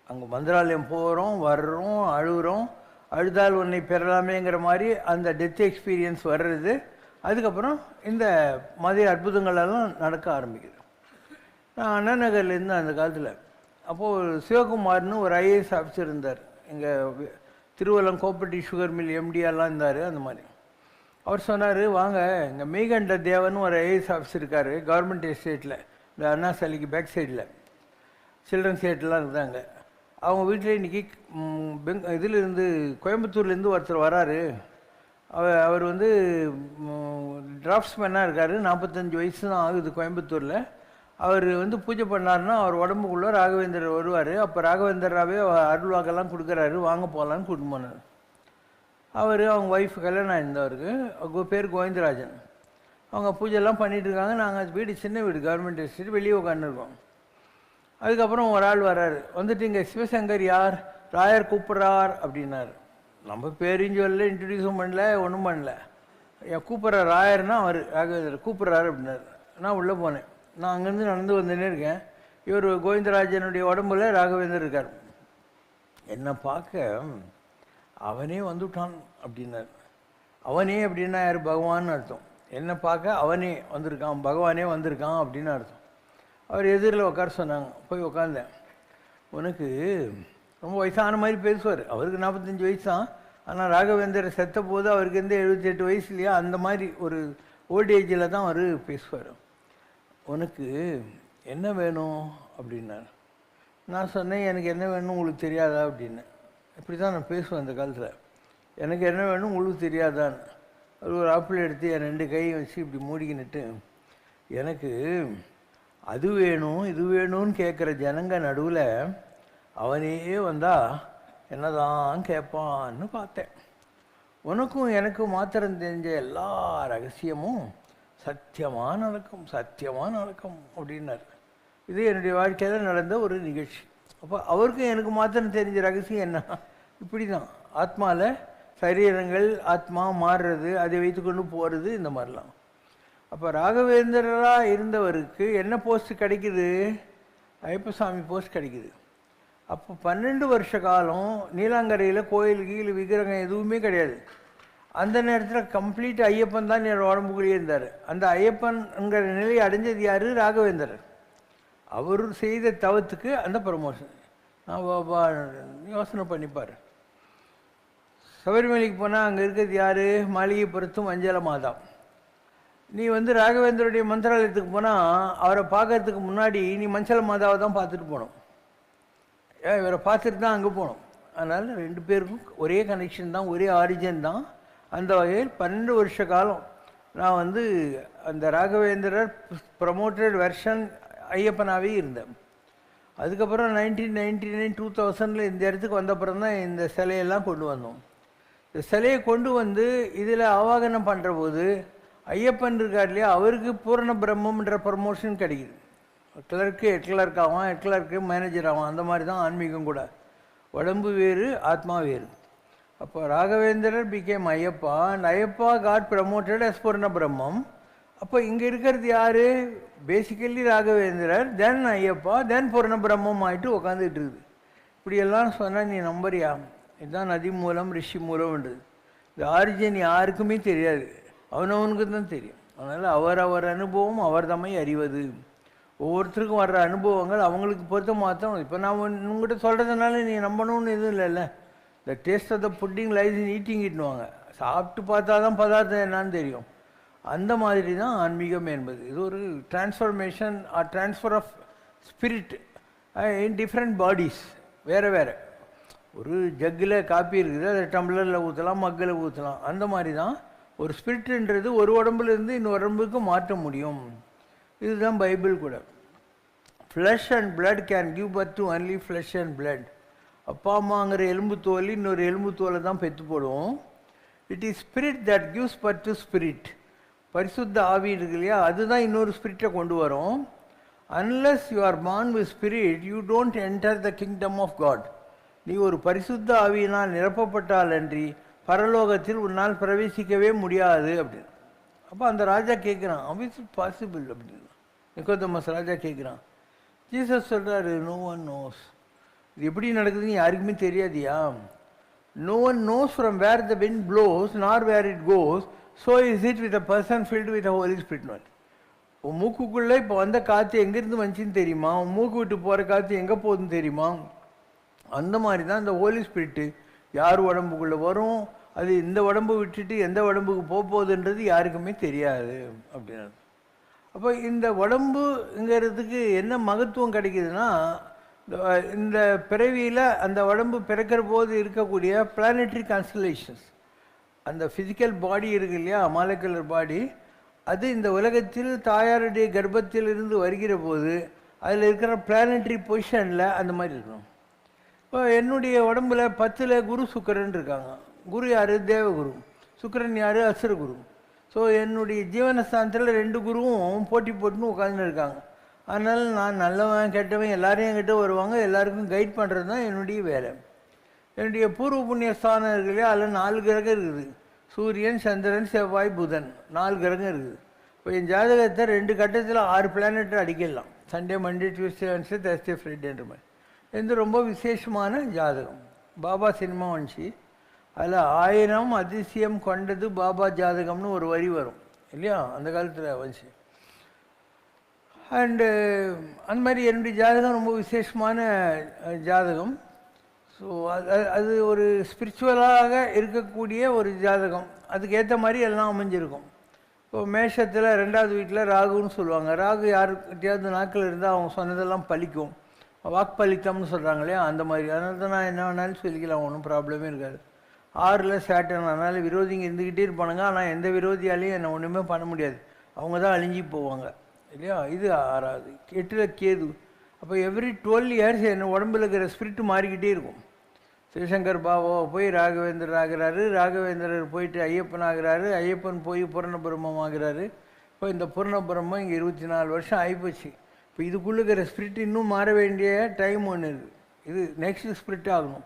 அங்கே மந்திராலயம் போகிறோம், வர்றோம், அழுகிறோம், அழுதால் உன்னை பெறலாமேங்கிற மாதிரி அந்த டெத் எக்ஸ்பீரியன்ஸ் வர்றது. அதுக்கப்புறம் இந்த மாதிரி அற்புதங்களெல்லாம் நடக்க ஆரம்பிக்குது. நான் அண்ணா நகரில் இருந்தேன் அந்த காலத்தில். அப்போது சிவகுமார்னு ஒரு ஐஏஎஸ் ஆஃபீஸர் இருந்தார். எங்கள் திருவள்ளம் கோஆபரேட்டிவ் சுகர் மில் எம்டிஆர்லாம் இருந்தார். அந்த மாதிரி அவர் சொன்னார், வாங்க இங்கே மெய்கண்ட தேவன் ஒரு ஐஏஎஸ் ஆஃபீஸர் இருக்கார் கவர்மெண்ட் எஸ்டேட்டில், இந்த அண்ணா சாலைக்கு பேக் சைடில் சில்ட்ரன்ஸ் தியேட்டர்லாம் இருந்தாங்க. அவங்க வீட்டில் இன்றைக்கி இதிலிருந்து கோயம்புத்தூர்லேருந்து ஒருத்தர் வராரு. அவர் வந்து டிராஃப்ட்ஸ்மேனாக இருக்கார். 45 வயசு தான் ஆகுது கோயம்புத்தூரில். அவர் வந்து பூஜை பண்ணார்னா அவர் உடம்புக்குள்ளே ராகவேந்திரர் வருவார். அப்போ ராகவேந்திராவே அருள்வாக்கெல்லாம் கொடுக்குறாரு, வாங்க போகலான்னு கூட்டிட்டு போனார். அவங்க ஒய்ஃப் கல்யாணம் இருந்தவருக்கு, அவங்க பேர் கோவிந்தராஜன். அவங்க பூஜைலாம் பண்ணிகிட்டு இருக்காங்க. நாங்கள் வீடு சின்ன வீடு, கவர்மெண்ட் எஸ்டேட், வெளியே உட்காந்துருக்கோம். அதுக்கப்புறம் ஒரு ஆள் வர்றாரு. வந்துட்டு இங்கே சிவசங்கர் யார், ராயர் கூப்பிட்றார் அப்படின்னார். நம்ம பேரையும் சொல்லல, இன்ட்ரடியூஸும் பண்ணல, ஒன்றும் பண்ணல. கூப்பிட்ற ராயர்னா அவர் ராகவேந்திரர் கூப்பிட்றாரு அப்படின்னார். நான் உள்ளே போனேன். நான் அங்கேருந்து நடந்து வந்துன்னே இருக்கேன். இவர் கோவிந்தராஜனுடைய உடம்புல ராகவேந்தர் இருக்கார். என்னை பார்க்க அவனே வந்துட்டான் அப்படின்னார். அவனே அப்படின்னா யார், பகவான்னு அர்த்தம். என்னை பார்க்க அவனே வந்திருக்கான், பகவானே வந்திருக்கான் அப்படின்னு அர்த்தம். அவர் எதிரில் உட்கார சொன்னாங்க. போய் உட்காந்தேன். உனக்கு ரொம்ப வயசான மாதிரி பேசுவார். அவருக்கு 45 வயசு தான். ஆனால் ராகவேந்தர் செத்த போது அவருக்கு 78 வயசு இல்லையா, அந்த மாதிரி ஒரு ஓல்டேஜில் தான் அவர் பேசுவார். உனக்கு என்ன வேணும் அப்படின்னார். நான் சொன்னேன், எனக்கு என்ன வேணும் உங்களுக்கு தெரியாதா அப்படின்னு. இப்படி தான் நான் பேசுவேன் அந்த காலத்தில். எனக்கு என்ன வேணும் உங்களுக்கு தெரியாதான்னு. அவர் ஒரு ஆப்பிள் எடுத்து என் 2 கையை வச்சு இப்படி மூடிக்கின்னுட்டு, எனக்கு அது வேணும் இது வேணும்னு கேட்குற ஜனங்க நடுவில் அவனே வந்தால் என்னதான் கேட்பான்னு பார்த்தேன். உனக்கும் எனக்கும் மாத்திரம் தெரிஞ்ச எல்லா ரகசியமும் சத்தியமாக நடக்கும் அப்படின்னார். இது என்னுடைய வாழ்க்கையில் நடந்த ஒரு நிகழ்ச்சி. அப்போ அவருக்கும் எனக்கு மாத்திரம் தெரிஞ்ச ரகசியம் என்ன, இப்படி தான் ஆத்மாவில் சரீரங்கள் ஆத்மா மாறுறது, அதை வைத்துக்கொண்டு போகிறது, இந்த மாதிரிலாம். அப்போ ராகவேந்திரராக இருந்தவருக்கு என்ன போஸ்ட் கிடைக்குது, ஐயப்பசாமி போஸ்ட் கிடைக்குது. அப்போ 12 வருஷ காலம் நீலாங்கரையில் கோயில் கீழ் விக்கிரகம் எதுவுமே கிடையாது. அந்த நேரத்தில் கம்ப்ளீட் ஐயப்பன் தான் என் உடம்புக்குள்ளேயே இருந்தார். அந்த ஐயப்பன்ங்கிற நிலையை அடைஞ்சது யார், ராகவேந்திரர். அவர் செய்த தவத்துக்கு அந்த ப்ரமோஷன். நான் யோசனை பண்ணிப்பார். சபரிமலைக்கு போனால் அங்கே இருக்கிறது யார், மாளிகைப்புறத்தும் மஞ்சள மாதா. நீ வந்து ராகவேந்தருடைய மந்திராலயத்துக்கு போனால் அவரை பார்க்கறதுக்கு முன்னாடி நீ மஞ்சள மாதாவை தான் பார்த்துட்டு போகணும். இவரை பார்த்துட்டு தான் அங்கே போகணும். அதனால் 2 பேருக்கும் ஒரே கனெக்ஷன் தான், ஒரே ஆரிஜின் தான். அந்த வகையில் 12 வருஷ காலம் நான் வந்து அந்த ராகவேந்திரர் ப்ரமோட்டட் வெர்ஷன் ஐயப்பனாகவே இருந்தேன். அதுக்கப்புறம் 1999 2000 இந்த இடத்துக்கு வந்தப்புறம் தான் இந்த சிலையெல்லாம் கொண்டு வந்தோம். இந்த சிலையை கொண்டு வந்து இதில் ஆவாகனம் பண்ணுற போது ஐயப்பன் இருக்கார் இல்லையா, அவருக்கு பூரண பிரம்மன்ற ப்ரமோஷன் கிடைக்குது. கிளர்க்கு கிளர்க் ஆவான், கிளர்க்கு மேனேஜர் ஆவான். அந்த மாதிரி தான் ஆன்மீகம் கூட. உடம்பு வேறு ஆத்மா வேறு. அப்போ Raghavendrar became Ayyappa and Ayyappa God promoted as Purna Brahmam. அப்போ இங்கே இருக்கிறது யார், பேசிக்கலி ராகவேந்திரர், தென் ஐயப்பா, தென் பூர்ண பிரம்மம் ஆகிட்டு உட்காந்துட்டு இருக்குது. இப்படியெல்லாம் சொன்னால் நீ நம்புறியா? இதுதான் நதி மூலம் ரிஷி மூலம்ன்றது. இந்த ஆரிஜின் யாருக்குமே தெரியாது, அவனவனுக்கு தான் தெரியும். அதனால் அவர் அனுபவம் அவர் தம்மை அறிவது. ஒவ்வொருத்தருக்கும் வர்ற அனுபவங்கள் அவங்களுக்கு பொறுத்த மாத்திரம். இப்போ நான் உங்கள்கிட்ட சொல்கிறதுனால நீ நம்பணும்னு எதுவும் இல்லைல்ல. The taste of the pudding lies in eating இட்னுவாங்க. சாப்பிட்டு பார்த்தா தான் பதார்த்தம் என்னான்னு தெரியும். அந்த மாதிரி தான் ஆன்மீகம் என்பது. இது ஒரு transformation or transfer of spirit in different bodies. வேறு வேறு ஒரு ஜக்கில் காப்பி இருக்குது, அதை டம்ளரில் ஊற்றலாம், மக்கில் ஊற்றலாம். அந்த மாதிரி தான் ஒரு ஸ்பிரிட்ன்றது ஒரு உடம்புலேருந்து இன்னொரு உடம்புக்கு மாற்ற முடியும். இதுதான் பைபிள் கூட. Flush and blood can give birth to only flush and blood. அப்பா அம்மாங்கிற எலும்பு தோல் இன்னொரு எலும்பு தோலை தான் பெற்று போடுவோம். It is spirit that gives birth to spirit. பரிசுத்த ஆவி இருக்கு இல்லையா, அதுதான் இன்னொரு ஸ்பிரிட்டை கொண்டு வரும். Unless you are born with spirit, you don't enter the kingdom of God. நீ ஒரு பரிசுத்த ஆவியினால் நிரப்பப்பட்டால் அன்றி பரலோகத்தில் உன்னால் பிரவேசிக்கவே முடியாது அப்படின்னு. அப்போ அந்த ராஜா கேட்குறான், how is it possible அப்படின்னு. நிக்கோதேமஸ் ராஜா கேட்குறான். ஜீசஸ் சொல்கிறாரு, no one knows. இது எப்படி நடக்குதுன்னு யாருக்குமே தெரியாதியா. no one knows from where the wind blows nor where it goes, so is it with a person filled with the Holy Spirit. உன் மூக்குக்குள்ளே இப்போ வந்த காற்று எங்கேருந்து வந்துச்சின்னு தெரியுமா, உன் மூக்கு விட்டு போகிற காற்று எங்கே போகுதுன்னு தெரியுமா. அந்த மாதிரி தான் இந்த ஹோலி ஸ்பிரிட்டு யார் உடம்புக்குள்ளே வரும், அது இந்த உடம்பு விட்டுட்டு எந்த உடம்புக்கு போகுதுன்றது யாருக்குமே தெரியாது அப்படின்னு. அப்போ இந்த உடம்புங்கிறதுக்கு என்ன மகத்துவம் கிடைக்குதுன்னா, இந்த பிறவியில் அந்த உடம்பு பிறக்கிற போது இருக்கக்கூடிய பிளானட்டரி கான்ஸ்டலேஷன்ஸ், அந்த ஃபிசிக்கல் பாடி இருக்கு இல்லையா, மாலிகுலர் பாடி, அது இந்த உலகத்தில் தாயாருடைய கர்ப்பத்தில் இருந்து வருகிற போது அதில் இருக்கிற பிளானட்டரி பொசிஷனில் அந்த மாதிரி இருக்கணும். இப்போ என்னுடைய உடம்புல 10 குரு சுக்கரன் இருக்காங்க. குரு யார்? தேவகுரு. சுக்கரன் யார்? அசுரகுரு. ஸோ என்னுடைய ஜீவனஸ்தானத்தில் 2 குருவும் போட்டி போட்டுன்னு உட்காந்துன்னு இருக்காங்க. அதனால் நான் நல்லவன் கெட்டவன் எல்லாரையும் என்கிட்ட வருவாங்க, எல்லாருக்கும் கைட் பண்ணுறது தான் என்னுடைய வேலை. என்னுடைய பூர்வ புண்ணிய ஸ்தானம் இருக்கு இல்லையா, அதில் 4 கிரகம் இருக்குது. சூரியன், சந்திரன், செவ்வாய், புதன், 4 கிரகம் இருக்குது. இப்போ என் ஜாதகத்தை 2 கட்டத்தில் 6 பிளானெட்டை அடிக்கலாம். Sunday, Monday, Tuesday, Wednesday, Thursday, ஃப்ரைடேன்ற மாதிரி. இது ரொம்ப விசேஷமான ஜாதகம். பாபா சினிமா வந்துச்சு, அதில் 1000 அதிசயம் கொண்டது பாபா ஜாதகம்னு ஒரு வரி வரும் இல்லையா, அந்த காலத்தில் வந்துச்சு. அண்டு அந்த மாதிரி என்னுடைய ஜாதகம் ரொம்ப விசேஷமான ஜாதகம். ஸோ அது ஒரு ஸ்பிரிச்சுவலாக இருக்கக்கூடிய ஒரு ஜாதகம். அதுக்கு ஏற்ற மாதிரி எல்லாம் அமைஞ்சிருக்கும். இப்போ மேஷத்தில் 2வது வீட்டில் ராகுன்னு சொல்லுவாங்க. ராகு யாருக்கிட்டையாவது நாட்கள் இருந்தால் அவங்க சொன்னதெல்லாம் பலிக்கும், வாக்பலித்தம்னு சொல்கிறாங்க இல்லையா, அந்த மாதிரி. அதனால தான் நான் என்ன வேணாலும் சொல்லிக்கலாம், ஒன்றும் ப்ராப்ளமே இருக்காது. 6ல் சேட்டன், அதனால் விரோதிங்க இருந்துக்கிட்டே இருப்பானுங்க. ஆனால் எந்த விரோதியாலையும் என்னை ஒன்றுமே பண்ண முடியாது, அவங்க தான் அழிஞ்சி போவாங்க இல்லையா. இது 6வது. 8ல் கேது. அப்போ எவ்ரி 12 இயர்ஸ் என்ன உடம்புல இருக்கிற ஸ்பிரிட்டு மாறிக்கிட்டே இருக்கும். சிவசங்கர் பாபா போய் ராகவேந்தர் ஆகிறாரு, ராகவேந்திரர் போயிட்டு ஐயப்பன் ஆகிறாரு, ஐயப்பன் போய் பூர்ணபிரம்மம் ஆகிறாரு. இப்போ இந்த பூர்ணபிரம்மம் இங்கே 24 வருஷம் ஆகிப்போச்சு. இப்போ இதுக்குள்ளே இருக்கிற ஸ்பிரிட் இன்னும் மாற வேண்டிய டைம் ஒன்று இருக்குது. இது நெக்ஸ்ட் ஸ்பிரிட் ஆகணும்.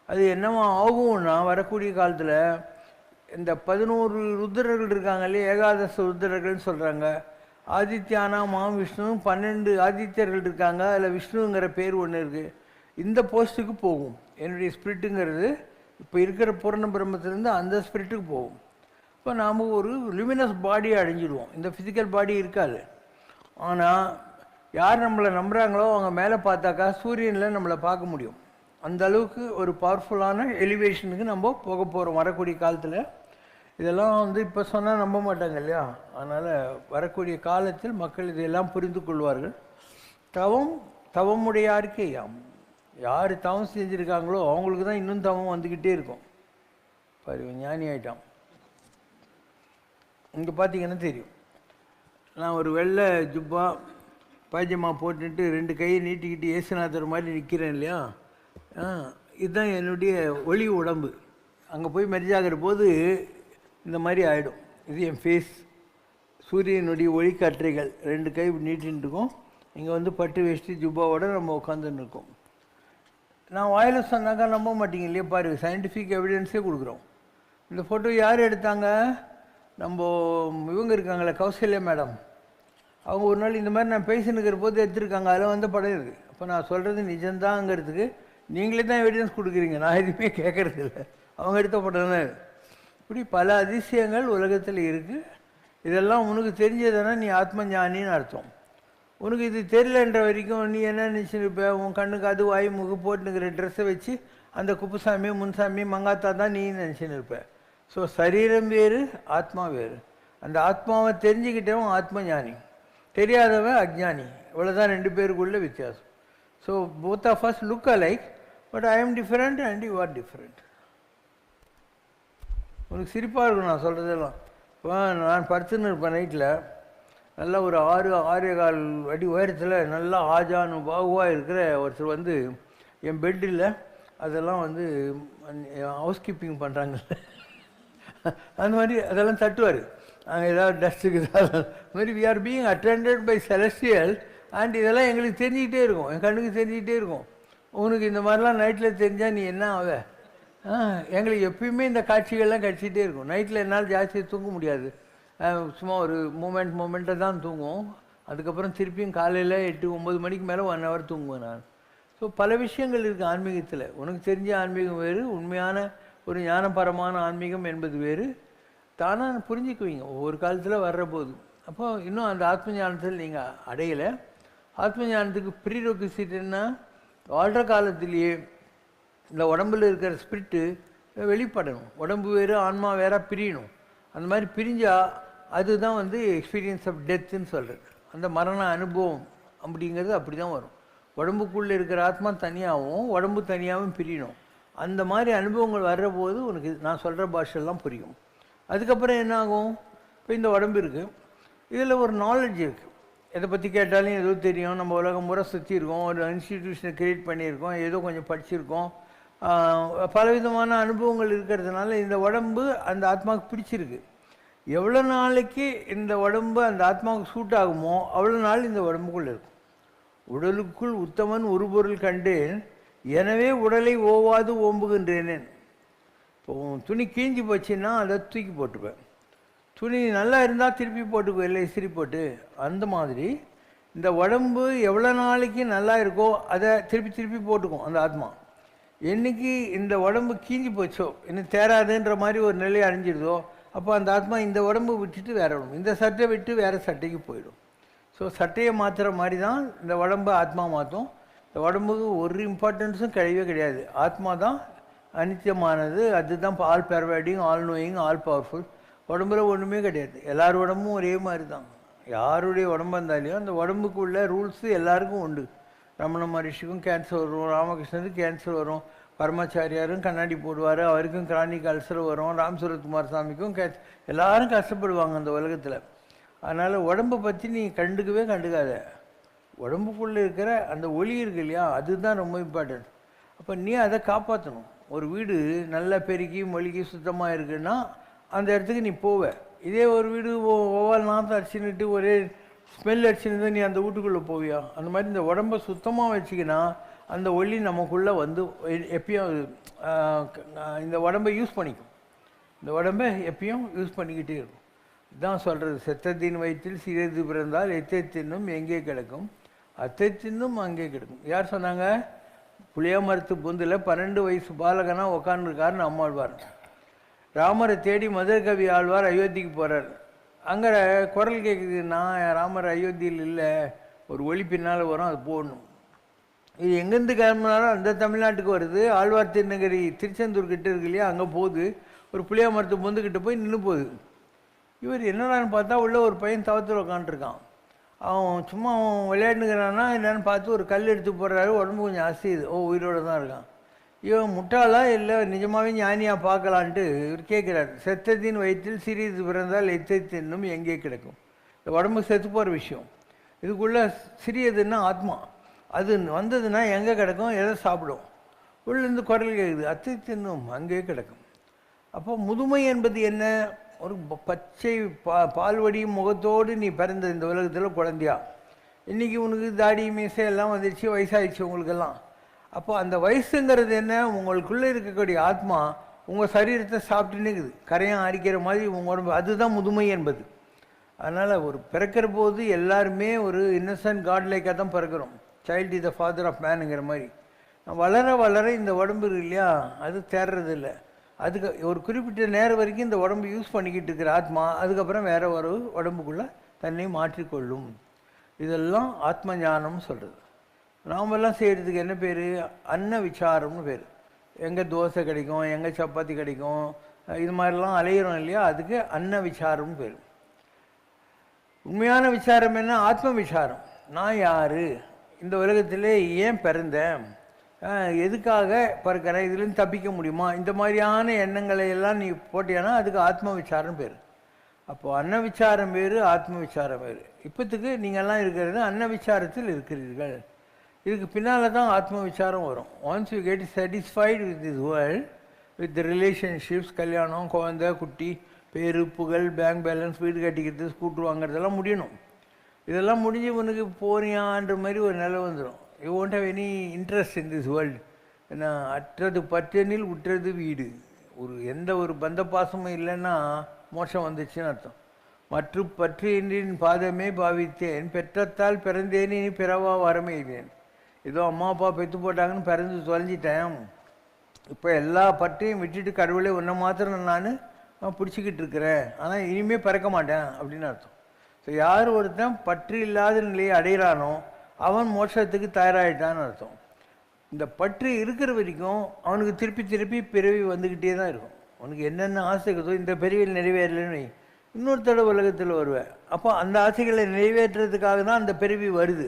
அது என்னவா ஆகும்னா, வரக்கூடிய காலத்தில் இந்த 11 ருத்ரர்கள் இருக்காங்க இல்லையா, ஏகாதச ருத்ரர்கள்னு சொல்கிறாங்க. ஆதித்யானா மகாவிஷ்ணு 12 ஆதித்யர்கள் இருக்காங்க. அதில் விஷ்ணுங்கிற பேர் ஒன்று இருக்குது. இந்த போஸ்ட்டுக்கு போகும் என்னுடைய ஸ்பிரிட்டுங்கிறது. இப்போ இருக்கிற பூர்ண பிரம்மத்திலேருந்து அந்த ஸ்பிரிட்டுக்கு போகும். இப்போ நாம் ஒரு லுமினஸ் பாடியை அடைஞ்சிடுவோம். இந்த ஃபிசிக்கல் பாடி இருக்காது. ஆனால் யார் நம்மளை நம்புகிறாங்களோ அவங்க மேலே பார்த்தாக்கா சூரியனில் நம்மளை பார்க்க முடியும். அந்த அளவுக்கு ஒரு பவர்ஃபுல்லான எலிவேஷனுக்கு நம்ம போக போகிறோம் வரக்கூடிய காலத்தில். இதெல்லாம் இப்போ சொன்னால் நம்ப மாட்டாங்க இல்லையா. அதனால் வரக்கூடிய காலத்தில் மக்கள் இதையெல்லாம் புரிந்து கொள்வார்கள். தவமுடையாருக்கே யார் தவம் செஞ்சுருக்காங்களோ அவங்களுக்கு தான் இன்னும் தவம் வந்துக்கிட்டே இருக்கும். பாரு, ஞானி ஆகிட்டான். இங்கே பார்த்தீங்கன்னா தெரியும், நான் ஒரு வெள்ளை ஜுப்பா பாய்ஜமா போட்டுட்டு 2 கையை நீட்டிக்கிட்டு ஏசுநாதர் மாதிரி நிற்கிறேன் இல்லையா. இதுதான் என்னுடைய ஒளி உடம்பு. அங்கே போய் மெரிஜாகிற போது இந்த மாதிரி ஆகிடும். இது என் ஃபேஸ். சூரியனுடைய ஒளிக்கற்றைகள் 2 கை நீட்டின்னு இருக்கும். இங்கே வந்து பட்டு வேஷ்டி ஜுப்பாவோடு நம்ம உட்காந்துன்னு இருக்கோம். நான் வாயில் சொன்னாக்கா நம்ப மாட்டீங்க இல்லையா. பாரு, சயின்டிஃபிக் எவிடன்ஸே கொடுக்குறோம். இந்த ஃபோட்டோ யார் எடுத்தாங்க? நம்ம இவங்க இருக்காங்களே, கௌசல்யா மேடம். அவங்க ஒரு நாள் இந்த மாதிரி நான் பேசினுக்கிற போது எடுத்துருக்காங்க. அதில் வந்து படம் இருக்குது. அப்போ நான் சொல்கிறது நிஜம்தாங்கிறதுக்கு நீங்களே தான் எவிடன்ஸ் கொடுக்குறீங்க, நான் எதுவுமே கேட்குறது இல்லை. அவங்க எடுத்த படம் தான். இப்படி பல அதிசயங்கள் உலகத்தில் இருக்குது. இதெல்லாம் உனக்கு தெரிஞ்சதுன்னா நீ ஆத்ம ஞானின்னு அர்த்தம். உனக்கு இது தெரியலன்ற வரைக்கும் நீ என்ன நினச்சிருப்ப? உன் கண்ணுக்கு அது வாய் முகு போட்டுங்கிற ட்ரெஸ்ஸை வச்சு அந்த குப்புசாமி முன்சாமி மங்காத்தா தான் நீ நினச்சின்னு இருப்ப. ஸோ சரீரம் வேறு, ஆத்மா வேறு. அந்த ஆத்மாவை தெரிஞ்சுக்கிட்டவன் ஆத்ம ஞானி, தெரியாதவன் அஜ்ஞானி. இவ்வளோதான் 2 பேருக்குள்ள வித்தியாசம். So both of us look alike, but I am different and you are different. உனக்கு சிரிப்பாக இருக்கும் நான் சொல்கிறதெல்லாம். இப்போ நான் படுத்துன்னு இருப்பேன் நைட்டில். நல்லா ஒரு 6-6.25 அடி உயரத்தில் நல்லா ஆஜானு பாகுவாக இருக்கிற ஒருத்தர் வந்து என் பெட்டில் அதெல்லாம் வந்து ஹவுஸ் கீப்பிங் பண்ணுறாங்கல்ல, அந்த மாதிரி அதெல்லாம் தட்டுவார். அங்கே ஏதாவது டஸ்ட்டுக்கு அது மாதிரி we are being attended by celestial and இதெல்லாம் எங்களுக்கு தெரிஞ்சுக்கிட்டே இருக்கும், என் கண்ணுக்கு தெரிஞ்சுக்கிட்டே இருக்கும். உனக்கு இந்த மாதிரிலாம் நைட்டில் தெரிஞ்சால் நீ என்ன ஆவ? எங்களுக்கு எப்பயுமே இந்த காட்சிகள்லாம் கிடச்சிட்டே இருக்கும். நைட்டில் என்னால் ஜாஸ்தி தூங்க முடியாது, சும்மா ஒரு மூமெண்ட்டை தான் தூங்குவோம். அதுக்கப்புறம் திருப்பியும் காலையில் 8-9 மணிக்கு மேலே 1 hour தூங்குவேன் நான். ஸோ பல விஷயங்கள் இருக்குது ஆன்மீகத்தில். உனக்கு தெரிஞ்ச ஆன்மீகம் வேறு, உண்மையான ஒரு ஞானபரமான ஆன்மீகம் என்பது வேறு. தானாக புரிஞ்சுக்குவீங்க ஒவ்வொரு காலத்தில் வர்ற போது. அப்போ இன்னும் அந்த ஆத்ம ஞானத்தில் நீங்கள் அடையலை. ஆத்ம ஞானத்துக்கு ப்ரீரெக்விசிட்னா வாழ்கிற காலத்திலேயே இந்த உடம்பில் இருக்கிற ஸ்பிரிட்டு வெளிப்படணும். உடம்பு வேறு ஆன்மா வேற பிரியணும். அந்த மாதிரி பிரிஞ்சால் அதுதான் எக்ஸ்பீரியன்ஸ் ஆஃப் டெத்துன்னு சொல்கிறது. அந்த மரண அனுபவம் அப்படிங்கிறது அப்படி தான் வரும். உடம்புக்குள்ளே இருக்கிற ஆத்மா தனியாகவும் உடம்பு தனியாகவும் பிரியணும். அந்த மாதிரி அனுபவங்கள் வர்ற போது உனக்கு நான் சொல்கிற பாஷெல்லாம் புரியும். அதுக்கப்புறம் என்ன ஆகும்? இப்போ இந்த உடம்பு இருக்குது, இதில் ஒரு நாலேஜ் இருக்குது. எதை பற்றி கேட்டாலும் ஏதோ தெரியும். நம்ம உலகம் முறை சுற்றி இருக்கோம், ஒரு இன்ஸ்டிடியூஷனை க்ரியேட் பண்ணியிருக்கோம், ஏதோ கொஞ்சம் படிச்சிருக்கோம், பலவிதமான அனுபவங்கள் இருக்கிறதுனால இந்த உடம்பு அந்த ஆத்மாவுக்கு பிடிச்சிருக்கு. எவ்வளோ நாளைக்கு இந்த உடம்பு அந்த ஆத்மாவுக்கு சூட் ஆகுமோ அவ்வளோ நாள் இந்த உடம்புக்குள்ளே இருக்கும். உடலுக்குள் உத்தமன் ஒரு பொருள் கண்டேன், எனவே உடலை ஓவாது ஓம்புகின்றேனேன். இப்போ துணி கீஞ்சி போச்சுன்னா அதை தூக்கி போட்டுப்பேன். துணி நல்லா இருந்தால் திருப்பி போட்டுக்குவேன், இல்லை இஸ்திரி போட்டு. அந்த மாதிரி இந்த உடம்பு எவ்வளோ நாளைக்கு நல்லா இருக்கோ அதை திருப்பி திருப்பி போட்டுக்கும் அந்த ஆத்மா. என்றைக்கு இந்த உடம்பு கீஞ்சி போச்சோ, இன்னும் தேராதுன்ற மாதிரி ஒரு நிலையை அடைஞ்சிடுதோ, அப்போ அந்த ஆத்மா இந்த உடம்பு விட்டுட்டு வேற உடம்பு, இந்த சட்டை விட்டு வேறு சட்டைக்கு போயிடும். ஸோ சட்டையை மாற்றுற மாதிரி தான் இந்த உடம்பை ஆத்மா மாற்றும். இந்த உடம்புக்கு ஒரு இம்பார்ட்டன்ஸும் கிடையவே கிடையாது. ஆத்மா தான் அனித்தியமானது, அதுதான் all pervading, all knowing, all powerful. உடம்புல ஒன்றுமே கிடையாது. எல்லார் உடம்பும் ஒரே மாதிரி தான். யாருடைய உடம்பு இருந்தாலையும் அந்த உடம்புக்குள்ள ரூல்ஸு எல்லாருக்கும் உண்டு. ரமண மகரிஷிக்கும் கேன்சர் வரும், ராமகிருஷ்ணனுக்கு கேன்சர் வரும், பரமாச்சாரியாரும் கண்ணாடி போடுவார், அவருக்கும் கிரானிக் அல்சர் வரும், ராம் சுரத்குமார் சாமிக்கும் கேன்சர். எல்லாரும் கஷ்டப்படுவாங்க அந்த உலகத்தில். அதனால் உடம்பை பற்றி நீ கண்டுக்காத. உடம்புக்குள்ளே இருக்கிற அந்த ஒளி இருக்கு இல்லையா, அதுதான் ரொம்ப இம்பார்ட்டன்ட். அப்போ நீ அதை காப்பாற்றணும். ஒரு வீடு நல்லா பெருக்கி மொழிகி சுத்தமாக இருக்குன்னா அந்த இடத்துக்கு நீ போவ. இதே ஒரு வீடு ஒவ்வொரு நாற்றம் அடிச்சுன்னுட்டு ஒரே ஸ்மெல் அடிச்சுன்னு நீ அந்த வீட்டுக்குள்ளே போவியா? அந்த மாதிரி இந்த உடம்பை சுத்தமாக வச்சுக்கினா அந்த ஒளி நமக்குள்ளே எப்பயும் இந்த உடம்பை யூஸ் பண்ணிக்கும். இந்த உடம்பை எப்பயும் யூஸ் பண்ணிக்கிட்டே இருக்கும். இதுதான் சொல்கிறது, செத்தத்தின் வயிற்றில் சிறிது பிறந்தால் எத்தை தின்னும் எங்கே கிடக்கும், அத்தை தின்னும் அங்கே கிடக்கும். யார் சொன்னாங்க? புளிய மரத்து பொந்தில் 12 வயசு பாலகனா உக்காந்துருக்காருன்னு அம்மாழ்வார். ராமரை தேடி மதுரை கவி ஆழ்வார் அயோத்திக்கு போகிறார். அங்கே குரல் கேட்குது, நான் ராமர் அயோத்தியில் இல்லை, ஒரு ஒளி பின்னால் வரும், அது போடணும். இது எங்கேருந்து கிளம்புனாலும் அந்த தமிழ்நாட்டுக்கு வருது. ஆழ்வார் திருநகரி திருச்செந்தூர் கிட்ட இருக்கு இல்லையா, அங்கே போகுது. ஒரு புளிய மரத்து பொந்துக்கிட்ட போய் நின்று போகுது. இவர் என்னடான்னு பார்த்தா உள்ள ஒரு பையன் தவத்தில் உட்காந்துருக்கான். அவன் சும்மா விளையாடுங்கிறான்னா என்னென்னு பார்த்து ஒரு கல் எடுத்து போடுறாரு. உடம்பு கொஞ்சம் அசையுது. உயிரோடு தான் இருக்கான். இவன் முட்டாளா இல்லை நிஜமாகவே ஞானியாக பார்க்கலான்ட்டு இவர் கேட்குறாரு. செத்தத்தின் வயிற்றில் சிறிது பிறந்தால் எத்தை தின்னும் எங்கே கிடக்கும். இந்த உடம்பு செத்து போகிற விஷயம். இதுக்குள்ளே சிறியதுன்னா ஆத்மா. அது வந்ததுன்னா எங்கே கிடக்கும், எதை சாப்பிடும். உள்ளேருந்து குரல் கேட்குது, அத்தை தின்னும் அங்கே கிடக்கும். அப்போ முதுமை என்பது என்ன? ஒரு பச்சை பால்வடியும் முகத்தோடு நீ பிறந்த இந்த உலகத்தில் குழந்தையா. இன்றைக்கி உனக்கு தாடி மீசை எல்லாம் வந்துடுச்சு, வயசாகிடுச்சு உங்களுக்கெல்லாம். அப்போ அந்த வயசுங்கிறது என்ன? உங்களுக்குள்ளே இருக்கக்கூடிய ஆத்மா உங்கள் சரீரத்தை சாப்பிட்டுன்னு இருக்குது, கரையான் அரிக்கிற மாதிரி உங்கள் உடம்பு. அதுதான் முதுமை என்பது. அதனால் ஒரு பிறக்கிற போது எல்லாருமே ஒரு இன்னசென்ட் காட்லைக்காக தான் பிறக்கிறோம். Child is the father of மேனுங்கிற மாதிரி. வளர வளர இந்த உடம்பு இருக்கு இல்லையா, அது தேர்றதில்லை. அதுக்கு ஒரு குறிப்பிட்ட நேரம் வரைக்கும் இந்த உடம்பு யூஸ் பண்ணிக்கிட்டு இருக்கிற ஆத்மா அதுக்கப்புறம் வேறு ஒரு உடம்புக்குள்ளே தன்னை மாற்றிக்கொள்ளும். இதெல்லாம் ஆத்ம ஞானம்னு சொல்கிறது. நாமெல்லாம் செய்கிறதுக்கு என்ன பேர்? அன்ன விசாரம்னு பேர். எங்கே தோசை கிடைக்கும், எங்கே சப்பாத்தி கிடைக்கும், இது மாதிரிலாம் அலையிறோம் இல்லையா, அதுக்கு அன்ன விசாரம்னு பேர். உண்மையான விசாரம் என்ன? ஆத்ம விசாரம். நான் யார், இந்த உலகத்தில் ஏன் பிறந்தேன், எதுக்காக பிறக்கிறேன், இதுலேருந்து தப்பிக்க முடியுமா, இந்த மாதிரியான எண்ணங்களை எல்லாம் நீ போட்டியானா அதுக்கு ஆத்ம விசாரம் பேர். அப்போது அன்ன விசாரம் வேறு, ஆத்ம விசாரம் வேறு. இப்போத்துக்கு நீங்கள்லாம் இருக்கிறது அன்ன விசாரத்தில் இருக்கிறீர்கள். இதுக்கு பின்னால் தான் ஆத்ம விசாரம் வரும். Once you get satisfied with this world with relationships, கல்யாணம், குழந்தை, குட்டி, பேரு, புகழ், பேங்க் பேலன்ஸ், வீடு கட்டிக்கிறது, ஸ்கூட்ரு வாங்குறதெல்லாம் முடியணும். இதெல்லாம் முடிஞ்சு இவனுக்கு போறியான்ற மாதிரி ஒரு நிலை வந்துடும். You won't have any interest in this world. ஏன்னா அற்றது பற்றெனில் உற்றது வீடு. எந்த ஒரு பந்த பாசமும் இல்லைன்னா மோட்சம் வந்துச்சுன்னு அர்த்தம். மற்ற பற்று என்றின் பாதமே பாவித்தேன், பெற்றத்தால் பிறந்தேன் இனி பிறவா வரமே இல்லேன். ஏதோ அம்மா அப்பா பெற்று போட்டாங்கன்னு பிறந்து தொலைஞ்சிட்டேன். இப்போ எல்லா பற்றையும் விட்டுட்டு கடவுளே ஒன்றை மாத்திரம் நான் பிடிச்சிக்கிட்டு இருக்கிறேன், ஆனால் இனிமேல் பிறக்க மாட்டேன் அப்படின்னு அர்த்தம். ஸோ யார் ஒருத்தன் பற்று இல்லாத நிலையை அடைகிறானோ அவன் மோட்சத்துக்கு தயாராகிட்டான்னு அர்த்தம். இந்த பற்று இருக்கிற வரைக்கும் அவனுக்கு திருப்பி திருப்பி பிறவி வந்துக்கிட்டே தான் இருக்கும். அவனுக்கு என்னென்ன ஆசைகளோ இந்த பிறவியில் நிறைவேறலைன்னு இன்னொரு தடவை உலகத்தில் வருவேன். அப்போ அந்த ஆசைகளை நிறைவேற்றுறதுக்காக தான் அந்த பிறவி வருது.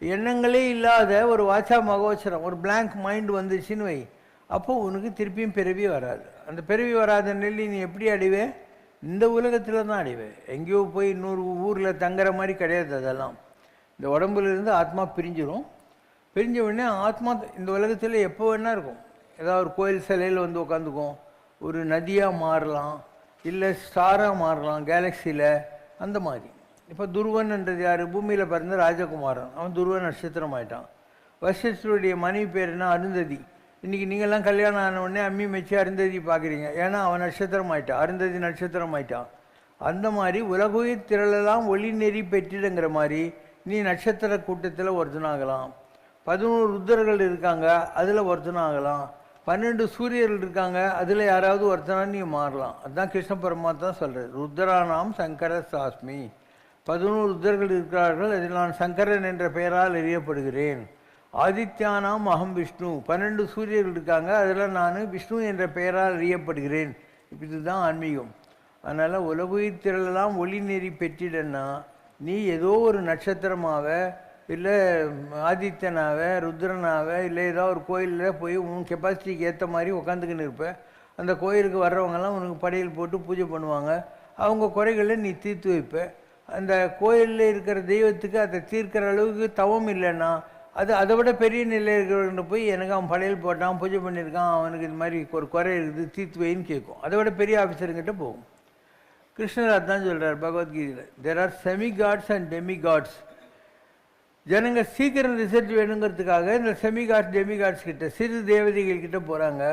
எண்ணங்களே இல்லாத ஒரு வாச்சா மகோச்சரம், ஒரு பிளாங்க் மைண்ட் வந்துச்சுன்னு வை, அப்போது உனக்கு திருப்பியும் பிறவி வராது. அந்த பிறவி வராத நிலை நீ எப்படி அடைவே? இந்த உலகத்தில் தான் அடைவே. எங்கேயோ போய் இன்னொரு ஊரில் தங்குற மாதிரி கிடையாது. அதெல்லாம் இந்த உடம்புலேருந்து ஆத்மா பிரிஞ்சிடும். பிரிஞ்ச உடனே ஆத்மா இந்த உலகத்தில் எப்போ வேணா இருக்கும். ஏதாவது ஒரு கோயில் சிலையில் வந்து உட்காந்துக்கும், ஒரு நதியாக மாறலாம், இல்லை ஸ்டாராக மாறலாம் கேலக்சியில், அந்த மாதிரி. இப்போ துருவன்ன்றது யார்? பூமியில் பிறந்த ராஜகுமாரன், அவன் துருவ நட்சத்திரம் ஆகிட்டான். வசிஷ்டருடைய மனைவி பேர் என்ன? அருந்ததி. இன்றைக்கி நீங்கள்லாம் கல்யாணம் ஆன உடனே அம்மி மெச்சி அருந்ததி பார்க்குறீங்க, ஏன்னா அவன் நட்சத்திரம் ஆகிட்டான், அருந்ததி நட்சத்திரம் ஆகிட்டான். அந்த மாதிரி உலகுயிர் திரளெல்லாம் ஒளி நெறி பெற்றிடுங்கிற மாதிரி நீ நட்சத்திர கூட்டத்தில் ஒருத்தனாகலாம். 11 ருத்ரர்கள் இருக்காங்க, அதில் ஒருத்தனாகலாம். 12 சூரியர்கள் இருக்காங்க, அதில் யாராவது ஒருத்தனா நீ மாறலாம். அதுதான் கிருஷ்ண பரமாத்மா சொல்கிறது, ருத்ரானாம் சங்கர சாஸ்மி. 11 ருத்ரர்கள் இருக்கிறார்கள், அதில் நான் சங்கரன் என்ற பெயரால் அறியப்படுகிறேன். ஆதித்யானாம் அகம் விஷ்ணு. 12 சூரியர்கள் இருக்காங்க, அதில் நான் விஷ்ணு என்ற பெயரால் அறியப்படுகிறேன். இதுதான் ஆன்மீகம். அதனால் உலகுயிர் திரளெல்லாம் ஒளி நெறி பெற்றிடன்னா நீ ஏதோ ஒரு நட்சத்திரமாவ, இல்லை ஆதித்யனாவ, ருத்ரனாவ, இல்லை ஏதாவது ஒரு கோயிலில் போய் உன் கெப்பாசிட்டிக்கு ஏற்ற மாதிரி உட்காந்துக்கின்னு இருப்ப. அந்த கோயிலுக்கு வர்றவங்கெல்லாம் உனக்கு படையல் போட்டு பூஜை பண்ணுவாங்க. அவங்க குறைகளை நீ தீர்த்து வைப்ப. அந்த கோயிலில் இருக்கிற தெய்வத்துக்கு அதை தீர்க்கிற அளவுக்கு தவம் இல்லைன்னா அது அதை விட பெரிய நிலை இருக்கிறவங்க போய் எனக்கு அவன் படையல் போட்டான், பூஜை பண்ணியிருக்கான், அவனுக்கு இது மாதிரி ஒரு குறை இருக்குது, தீர்த்து வைன்னு கேட்கும். அதை விட பெரிய ஆஃபீஸருங்கிட்ட போகும். கிருஷ்ணர் அதான் சொல்கிறார் பகவத்கீதையில், there are semi gods and demi gods. ஜனங்க சீக்கிரம் ரிசல்ட் வேணுங்கிறதுக்காக இந்த செமி காட்ஸ் டெமி காட்ஸ் கிட்ட, சிறு தேவதைகள் கிட்ட போகிறாங்க.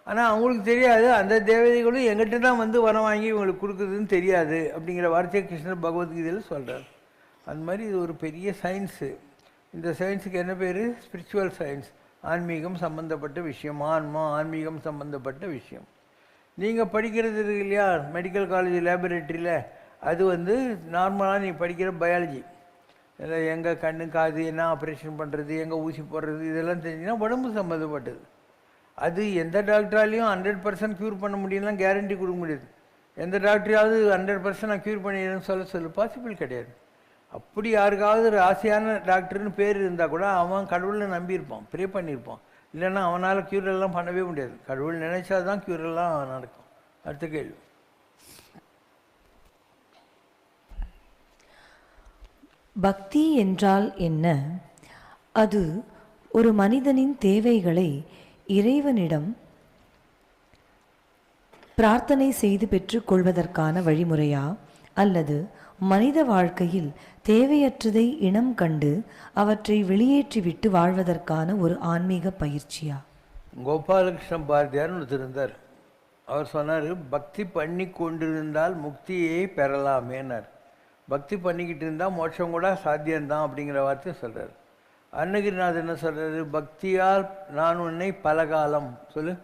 ஆனால் அவங்களுக்கு தெரியாது அந்த தேவதைகளும் எங்கிட்ட தான் வந்து வரம் வாங்கி இவங்களுக்கு கொடுக்குறதுன்னு தெரியாது அப்படிங்கிற வார்த்தையை கிருஷ்ணர் பகவத்கீதையில் சொல்கிறார். அந்த மாதிரி இது ஒரு பெரிய சயின்ஸு. இந்த சயின்ஸுக்கு என்ன பேர்? Spiritual science. ஆன்மீகம் சம்மந்தப்பட்ட விஷயம், ஆன்மா ஆன்மீகம் சம்மந்தப்பட்ட விஷயம். நீங்கள் படிக்கிறது இருக்கு இல்லையா மெடிக்கல் காலேஜ் லேபரேட்டரியில், அது வந்து நார்மலாக நீ படிக்கிற பயாலஜி. இதில் எங்கே கண்ணு காது என்ன ஆப்ரேஷன் பண்ணுறது, எங்கே ஊசி போடுறது, இதெல்லாம் தெரிஞ்சுன்னா உடம்பு சம்மந்தப்பட்டது. அது எந்த டாக்டராலையும் 100% க்யூர் பண்ண முடியும்லாம் கேரண்டி கொடுக்க முடியாது. எந்த டாக்டராவது 100% நான் க்யூர் பண்ணிடுறேன்னு சொல்ல பாசிபிள் கிடையாது. அப்படி யாருக்காவது ஒரு ஆசையான டாக்டர்னு பேர் இருந்தால் கூட அவன் கடவுளை நம்பியிருப்பான், ப்ரே பண்ணியிருப்பான். இல்லைன்னா அவனால் க்யூர் எல்லாம் பண்ணவே முடியாது. கடவுள் நினைச்சா தான் க்யூர் எல்லாம் நடக்கும். அடுத்த கேள்வி. பக்தி என்றால் என்ன? அது ஒரு மனிதனின் தேவைகளை இறைவனிடம் பிரார்த்தனை செய்து பெற்றுக்கொள்வதற்கான வழிமுறையா, அல்லது மனித வாழ்க்கையில் தேவையற்றதை இனம் கண்டு அவற்றை வெளியேற்றிவிட்டு வாழ்வதற்கான ஒரு ஆன்மீக பயிற்சியா? கோபாலகிருஷ்ண பாரதியார்னு ஒருத்தர் இருந்தார். அவர் சொன்னார், பக்தி பண்ணி கொண்டிருந்தால் முக்தியை பெறலாமேனார். பக்தி பண்ணிக்கிட்டு இருந்தால் மோட்சம் கூட சாத்தியம்தான் அப்படிங்கிற வார்த்தையை சொல்கிறார். அருணகிரிநாதர் என்ன சொல்கிறாரு? பக்தியால் நான் உன்னை பலகாலம் சொல்லு.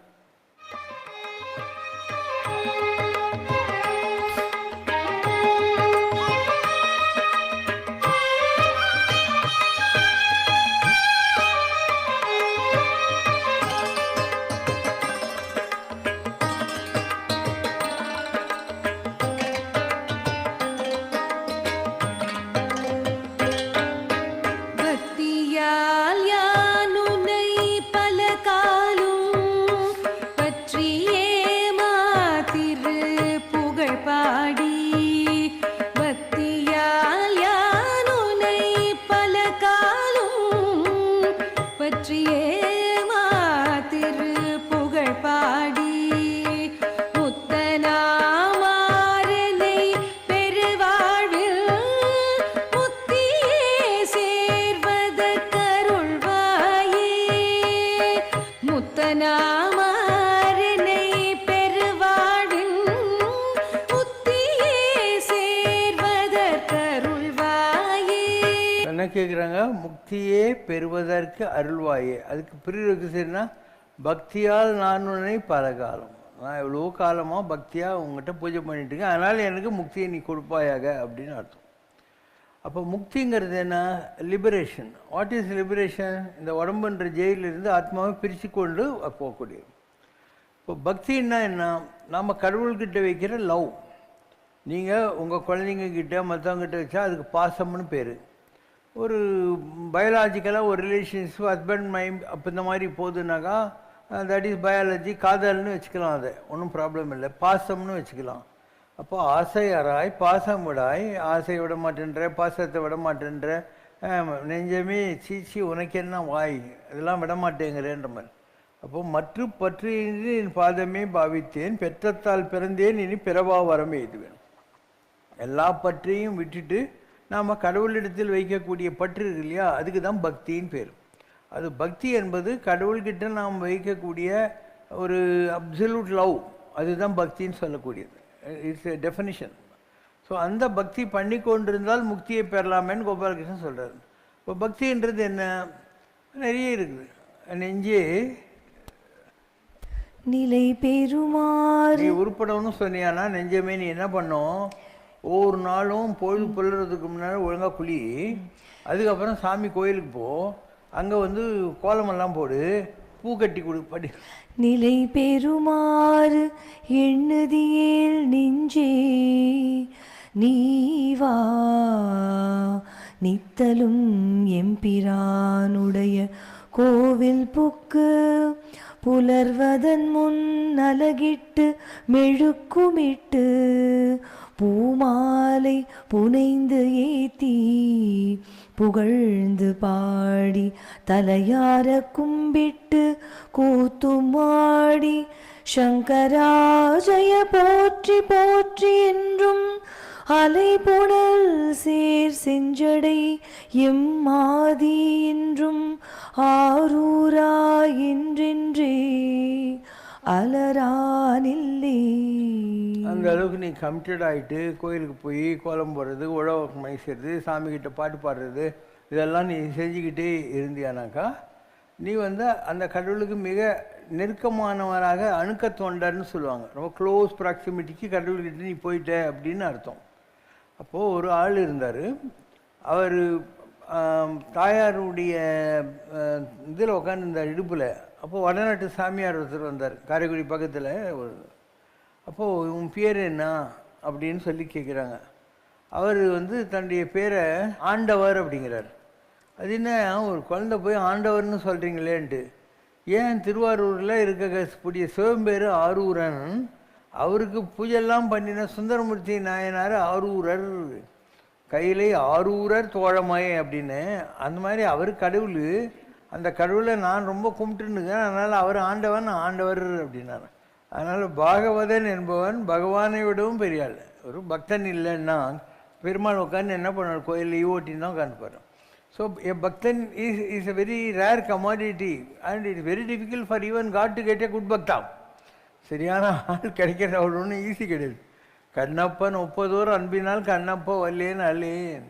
கேட்குறாங்க, முக்தியே பெறுவதற்கு அருள்வாயே. அதுக்கு ப்ரீரெக்விசிட்னா பக்தியால் நான் உன்னை பல காலம், நான் எவ்வளோ காலமாக பக்தியாக உங்கள்கிட்ட பூஜை பண்ணிட்டு இருக்கேன், அதனால் எனக்கு முக்தியை நீ கொடுப்பாயாக அப்படின்னு அர்த்தம். அப்போ முக்திங்கிறது என்ன? லிபரேஷன். What is liberation? இந்த உடம்புன்ற ஜெயிலிருந்து ஆத்மாவை பிரித்து கொண்டு போகக்கூடியது. இப்போ பக்தின்னா என்ன? நாம் கடவுள்கிட்ட வைக்கிற லவ். நீங்கள் உங்கள் குழந்தைங்கக்கிட்ட மற்றவங்ககிட்ட வச்சா அதுக்கு பாசம்னு பேர். ஒரு பயாலாஜிக்கலாக ஒரு ரிலேஷன்ஷிப் ஹஸ்பண்ட் மைண்ட் அப்போ இந்த மாதிரி போகுதுனாக்கா தட் இஸ் பயாலஜி. காதல்னு வச்சுக்கலாம், அதை ஒன்றும் ப்ராப்ளம் இல்லை. பாசம்னு வச்சுக்கலாம். அப்போ ஆசையராய் பாசம் விடாய், ஆசை விட மாட்டேன்ற, பாசத்தை விட மாட்டேன்ற, நெஞ்சமே சீச்சி உனக்கு என்ன வாய், இதெல்லாம் விட மாட்டேங்கிறேன்ற மாதிரி. அப்போது மற்ற பற்றி என் பாதமே பாவித்தேன், பெற்றத்தால் பிறந்தேன், இனி பிறவா வரம் எய்துவேன். எல்லா பற்றையும் விட்டுட்டு நாம் கடவுளிடத்தில் வைக்கக்கூடிய பற்று இருக்கு இல்லையா, அதுக்கு தான் பக்தின்னு பேர். அது பக்தி என்பது கடவுள்கிட்ட நாம் வைக்கக்கூடிய ஒரு அப்சல்யூட் லவ், அதுதான் பக்தின்னு சொல்லக்கூடியது. It's a definition. ஸோ அந்த பக்தி பண்ணி கொண்டிருந்தால் முக்தியை பெறலாமேன்னு கோபாலகிருஷ்ணன் சொல்கிறார். இப்போ பக்தின்றது என்ன? நிறைய இருக்குது. நெஞ்சே நிலை பெறுமாறு நீ உருப்படணும்னு சொன்னியானா நெஞ்சமே நீ என்ன பண்ணும்? ஒவ்வொரு நாளும் பொழுது புல்லுறதுக்கு முன்னாடி ஒழுங்காக குளி, அதுக்கப்புறம் சாமி கோயிலுக்கு போ, அங்கே வந்து கோலமெல்லாம் போடு, பூ கட்டி கொடு, படி. நிலை பெறுமாறு எண்ணுதியேல் நெஞ்சே நீவா நித்தலும் எம்பிரானுடைய கோவில் புக்கு புலர்வதன் முன் அலகிட்டு மெழுக்குமிட்டு பூமாலை புனைந்து ஏத்தி புகழ்ந்து பாடி தலையார கும்பிட்டு கூத்துமாடி சங்கராஜய போற்றி போற்றி என்றும் அலைபுணல் சேர் செஞ்சடை எம்மாதி என்றும் ஆரூரா என்றென்றே அலரானில்லே. அந்த அளவுக்கு நீ கமிட்டட் ஆகிட்டு கோயிலுக்கு போய் கோலம் போடுறது, உழவு மைக்கிறது, சாமிக்கிட்ட பாட்டு பாடுறது, இதெல்லாம் நீ செஞ்சுக்கிட்டே இருந்தியானாக்கா நீ வந்து அந்த கடவுளுக்கு மிக நெருக்கமானவராக அணுக்க தொண்டர்னு சொல்லுவாங்க. ரொம்ப க்ளோஸ் ப்ராக்சிமிட்டிக்கு கடவுள்கிட்ட நீ போயிட்ட அப்படின்னு அர்த்தம். அப்போது ஒரு ஆள் இருந்தார். அவர் தாயாருடைய இதில் உட்காந்துருந்தார் இடுப்பில். அப்போது வடநாட்டு சாமியார் ஒருத்தர் வந்தார், காரைக்குடி பக்கத்தில். அப்போது உன் பேர் என்ன அப்படின்னு சொல்லி கேட்குறாங்க. அவர் வந்து தன்னுடைய பேரை ஆண்டவர் அப்படிங்கிறார். அது என்ன ஒரு குழந்தை போய் ஆண்டவர்னு சொல்கிறீங்களேன்ட்டு. ஏன் திருவாரூரில் இருக்கக்கூடிய சிவம்பேர் ஆரூரன், அவருக்கு பூஜையெல்லாம் பண்ணின சுந்தரமூர்த்தி நாயனார் ஆரூரர், கையிலே ஆரூரர் தோழமாயே அப்படின்னு. அந்த மாதிரி அவர் கடவுள், அந்த கடவுளை நான் ரொம்ப கும்பிட்டுருக்கேன், அதனால் அவர் ஆண்டவன் ஆண்டவர் அப்படின்னார். அதனால் பாகவதன் என்பவன் பகவானை விடவும் பெரிய ஆள். ஒரு பக்தன் இல்லைன்னா பெருமாள் உட்காந்து என்ன பண்ணுவார்? கோயிலில் ஈவோட்டின்னு தான் உட்காந்துப்பார். So a bhaktan is a very rare commodity and it's very difficult for even God to get a good bhakta. சரியான ஆள் கிடைக்கிற அவ்வளோ ஒன்றும் ஈஸி கிடையாது. கண்ணப்பன் ஒப்பதோர் அன்பினால் கண்ணப்ப வல்லேன்னு அல்லேன்.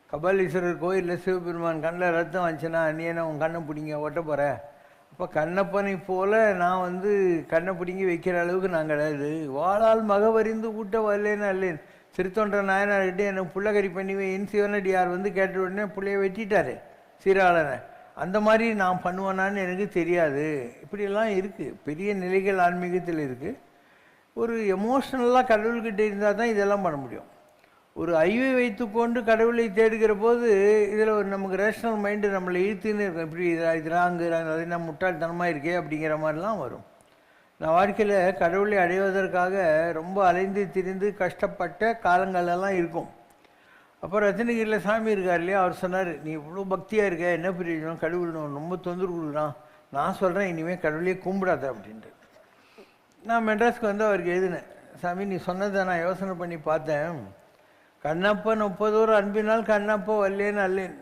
கபாலீஸ்வரர் கோயிலில் சிவபெருமான் கண்ணில் ரத்தம் வந்துச்சுன்னா அந்நியனை உன் கண்ணை பிடிங்க ஒட்ட போகிற. அப்போ கண்ணப்பனை போல் நான் வந்து கண்ணை பிடிங்கி வைக்கிற அளவுக்கு நான் கிடையாது. வாளால் மகவறிந்து கூட்ட வரலேன்னு அல்லேன். திருத்தொன்ற நாயனார்கிட்ட எனக்கு புள்ளகரி பண்ணி என் சிவனடியார் வந்து கேட்ட உடனே பிள்ளைய வெட்டிட்டாரு சீராளனை. அந்த மாதிரி நான் பண்ணுவேனான்னு எனக்கு தெரியாது. இப்படியெல்லாம் இருக்குது, பெரிய நிலைகள் ஆன்மீகத்தில் இருக்குது. ஒரு எமோஷ்னலாக கடவுள்கிட்ட இருந்தால் தான் இதெல்லாம் பண்ண முடியும். ஒரு ஐவை வைத்துக்கொண்டு கடவுளை தேடுகிற போது இதில் ஒரு நமக்கு ரேஷ்னல் மைண்டு நம்மளை இழுத்துன்னு இருக்கும். இப்படி இதுறாங்க அது என்ன முட்டாள்தனமாக இருக்கே அப்படிங்கிற மாதிரிலாம் வரும். நான் வாழ்க்கையில் கடவுளை அடைவதற்காக ரொம்ப அலைந்து திரிந்து கஷ்டப்பட்ட காலங்களெல்லாம் இருக்கும். அப்புறம் ரத்தினகிரியில் சாமி இருக்கார் இல்லையா, அவர் சொன்னார், நீ இவ்வளோ பக்தியாக இருக்க, என்ன பிரயோஜனம், கடவுள் ரொம்ப தொந்தரவு கொடுக்குறான், நான் சொல்கிறேன் இனிமேல் கடவுளையே கும்பிடாத அப்படின்ட்டு. நான் மெட்ராஸ்க்கு வந்து அவருக்கு எழுதினேன், சாமி நீ சொன்னதை நான் யோசனை பண்ணி பார்த்தேன். கண்ணப்பன் 30 அன்பினால் கண்ணப்ப வல்லேன்னு அல்லேன்.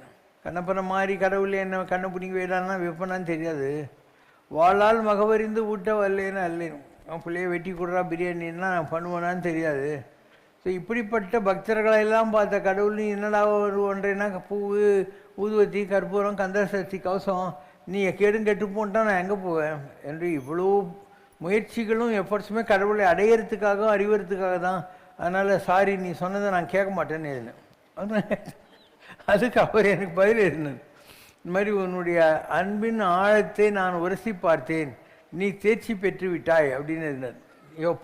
கண்ணப்பனை மாதிரி கடவுள் என்ன கண்ணை பிடிங்கி வைடான்னா வைப்பனான்னு தெரியாது. வாளால் மகவறிந்து ஊட்ட வல்லேன்னு அல்லேன். அவன் பிள்ளைய வெட்டி கொடுறா பிரியாணின்னா நான் பண்ணுவேனான்னு தெரியாது. ஸோ இப்படிப்பட்ட பக்தர்களெல்லாம் பார்த்த கடவுள் என்னடா ஒரு ஒன்றைனா பூ ஊதுவத்தி கற்பூரம் கந்தசஷ்டி கவசம் நீ கேடும் கெட்டு போன்ட்டா நான் எங்கே போவேன் என்று இவ்வளோ முயற்சிகளும் எஃபர்ட்ஸுமே கடவுளை அடையிறதுக்காக அறிவுறதுக்காக தான். அதனால் சாரி நீ சொன்னதை நான் கேட்க மாட்டேன்னு எழுதினேன். அதுக்கு அவர் எனக்கு பதில் எழுதினது, இந்த மாதிரி உன்னுடைய அன்பின் ஆழத்தை நான் உரசி பார்த்தேன், நீ தேர்ச்சி பெற்று விட்டாய் அப்படின்னு எழுதினார்.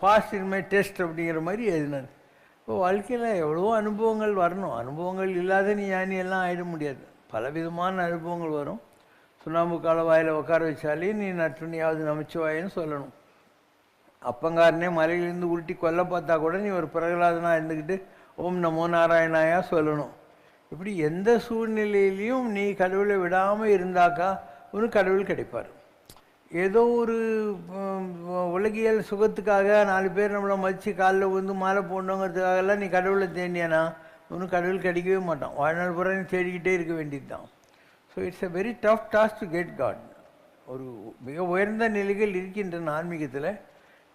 பாஸ் இன் மை டெஸ்ட் அப்படிங்கிற மாதிரி எழுதினார். இப்போ வாழ்க்கையில் எவ்வளோ அனுபவங்கள் வரணும். அனுபவங்கள் இல்லாத நீ ஞானியெல்லாம் ஆகிட முடியாது. பலவிதமான அனுபவங்கள் வரும். சுண்ணாம்பு காலவாயில் உட்கார வச்சாலே நீ நற்றுணியாவது நமச்சிவாயின்னு சொல்லணும். அப்பங்காரனே மலையிலேருந்து உருட்டி கொல்ல பார்த்தா கூட நீ ஒரு பிரகலாதனாக இருந்துக்கிட்டு ஓம் நமோ நாராயணாயா சொல்லணும். இப்படி எந்த சூழ்நிலையிலையும் நீ கடவுளை விடாமல் இருந்தாக்கா உனக்கு கடவுள் கிடைப்பார். ஏதோ ஒரு உலகியல் சுகத்துக்காக 4 பேர் நம்மளை மதித்து காலில் வந்து மாலை போடணுங்கிறதுக்காகலாம் நீ கடவுளை தேடியானா உனக்கு கடவுள் கிடைக்கவே மாட்டான். வாழ்நாள் பூரா நீ தேடிக்கிட்டே இருக்க வேண்டியது தான். So it's a very tough task to get God. ஒரு மிக உயர்ந்த நிலைகள் இருக்கின்றன ஆன்மீகத்தில்.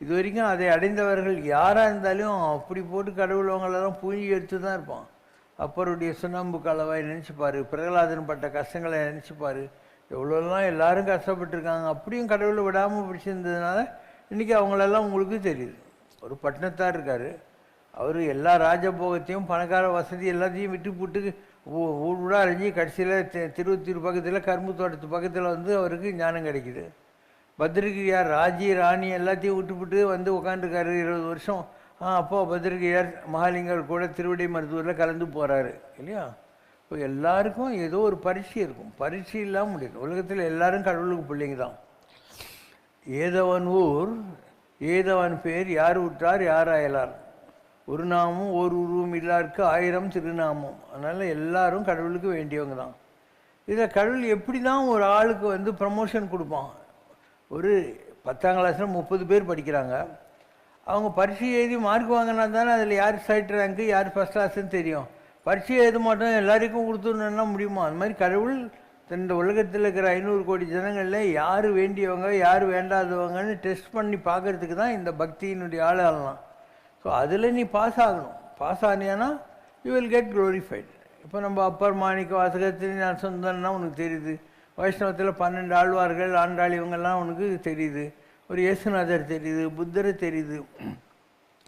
இது வரைக்கும் அதை அடைந்தவர்கள் யாராக இருந்தாலும் அப்படி போட்டு கடவுளவங்களெல்லாம் பூஞ்சி எடுத்து தான் இருப்பான். அப்பருடைய சுண்ணாம்பு காலவாய் நினச்சிப்பார், பிரகலாதன் பட்ட கஷ்டங்களை நினச்சிப்பார், எவ்வளோலாம் எல்லாரும் கஷ்டப்பட்டுருக்காங்க. அப்படியும் கடவுளை விடாமல் பிடிச்சிருந்ததுனால இன்றைக்கி அவங்களெல்லாம் உங்களுக்கு தெரியுது. ஒரு பட்டினத்தார் இருக்கார், அவர் எல்லா ராஜபோகத்தையும் பணக்கார வசதி எல்லாத்தையும் விட்டு போட்டு ஊர் ஊடாக அழிஞ்சி கடைசியில் திருவத்தூர் பக்கத்தில் கரும்பு தோட்டத்து பக்கத்தில் வந்து அவருக்கு ஞானம் கிடைக்கிது. பத்ரகிரியார் ராஜி ராணி எல்லாத்தையும் விட்டுவிட்டு வந்து உட்காந்துருக்காரு 20 வருஷம். அப்போ பத்ரகிரியார் மகாலிங்கர் கூட திருவிடை மருத்துவரில் கலந்து போகிறாரு இல்லையா. இப்போ எல்லாருக்கும் ஏதோ ஒரு பரீட்சை இருக்கும். பரீட்சை இல்லாமல் முடியும். உலகத்தில் எல்லாரும் கடவுளுக்கு பிள்ளைங்க தான். ஏதவன் ஊர் ஏதவன் பேர் யார் விட்டார் யார் அயலார், ஒரு நாமும் ஓர் உருவம் இல்லாருக்கு 1000 திருநாமம். அதனால் எல்லாரும் கடவுளுக்கு வேண்டியவங்க தான். இதில் கடவுள் எப்படி தான் ஒரு ஆளுக்கு வந்து ப்ரமோஷன் கொடுப்பான். ஒரு 10ஆம் கிளாஸில் 30 பேர் படிக்கிறாங்க. அவங்க பரீட்சை எழுதி மார்க் வாங்கினா தானே அதில் யார் செகண்ட் ரேங்க்கு யார் ஃபஸ்ட் கிளாஸ்ன்னு தெரியும். பரீட்சை எழுத மாட்டோம் எல்லாருக்கும் கொடுத்துடணுன்னா முடியுமா? அந்த மாதிரி கடவுள் இந்த உலகத்தில் இருக்கிற 500 கோடி ஜனங்களில் யார் வேண்டியவங்க யார் வேண்டாதவங்கன்னு டெஸ்ட் பண்ணி பார்க்குறதுக்கு தான் இந்த பக்தியினுடைய ஆளலாம். ஸோ அதில் நீ பாஸ் ஆகணும். பாஸ் ஆனியானா யூ வில் கெட் க்ளோரிஃபைட். இப்போ நம்ம அப்பர் மாணிக்க வாசகத்தில் நான் சொந்தம்னா உனக்கு தெரியுது. வைஷ்ணவத்தில் 12 ஆழ்வார்கள் ஆண்டாள் இவங்கெல்லாம் உனக்கு தெரியுது. ஒரு இயேசுநாதர் தெரியுது, புத்தர் தெரியுது,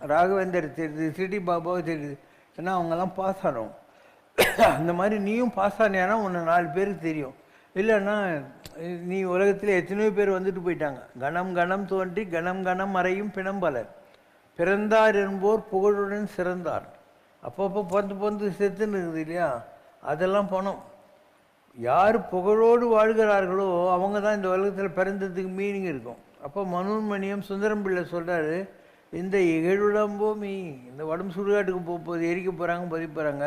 ராகவேந்தர் தெரியுது, சிடி பாபாவை தெரியுது. ஏன்னா அவங்கெல்லாம் பாஸ் ஆனோம். அந்த மாதிரி நீயும் பாஸ் ஆனியானா உன்னை 4 பேருக்கு தெரியும். இல்லைன்னா நீ உலகத்தில் எத்தனையோ பேர் வந்துட்டு போயிட்டாங்க. கணம் கணம் தோன்றி கணம் கணம் மறையும் பிணம் பலர், பிறந்தார் என்போர் புகழுடன் சிறந்தார். அப்பப்போ பொந்து செத்துன்னு இருக்குது இல்லையா. அதெல்லாம் போனோம். யார் புகழோடு வாழ்கிறார்களோ அவங்க தான் இந்த உலகத்தில் பிறந்ததுக்கு மீனிங் இருக்கும். அப்போ மனோன்மணியம் சுந்தரம் பிள்ளை சொல்கிறாரு, இந்த இகழுடம்போ இந்த உடம்பு சுடுகாட்டுக்கு போகும்போது எரிக்க போகிறாங்க பதிக்க போகிறாங்க.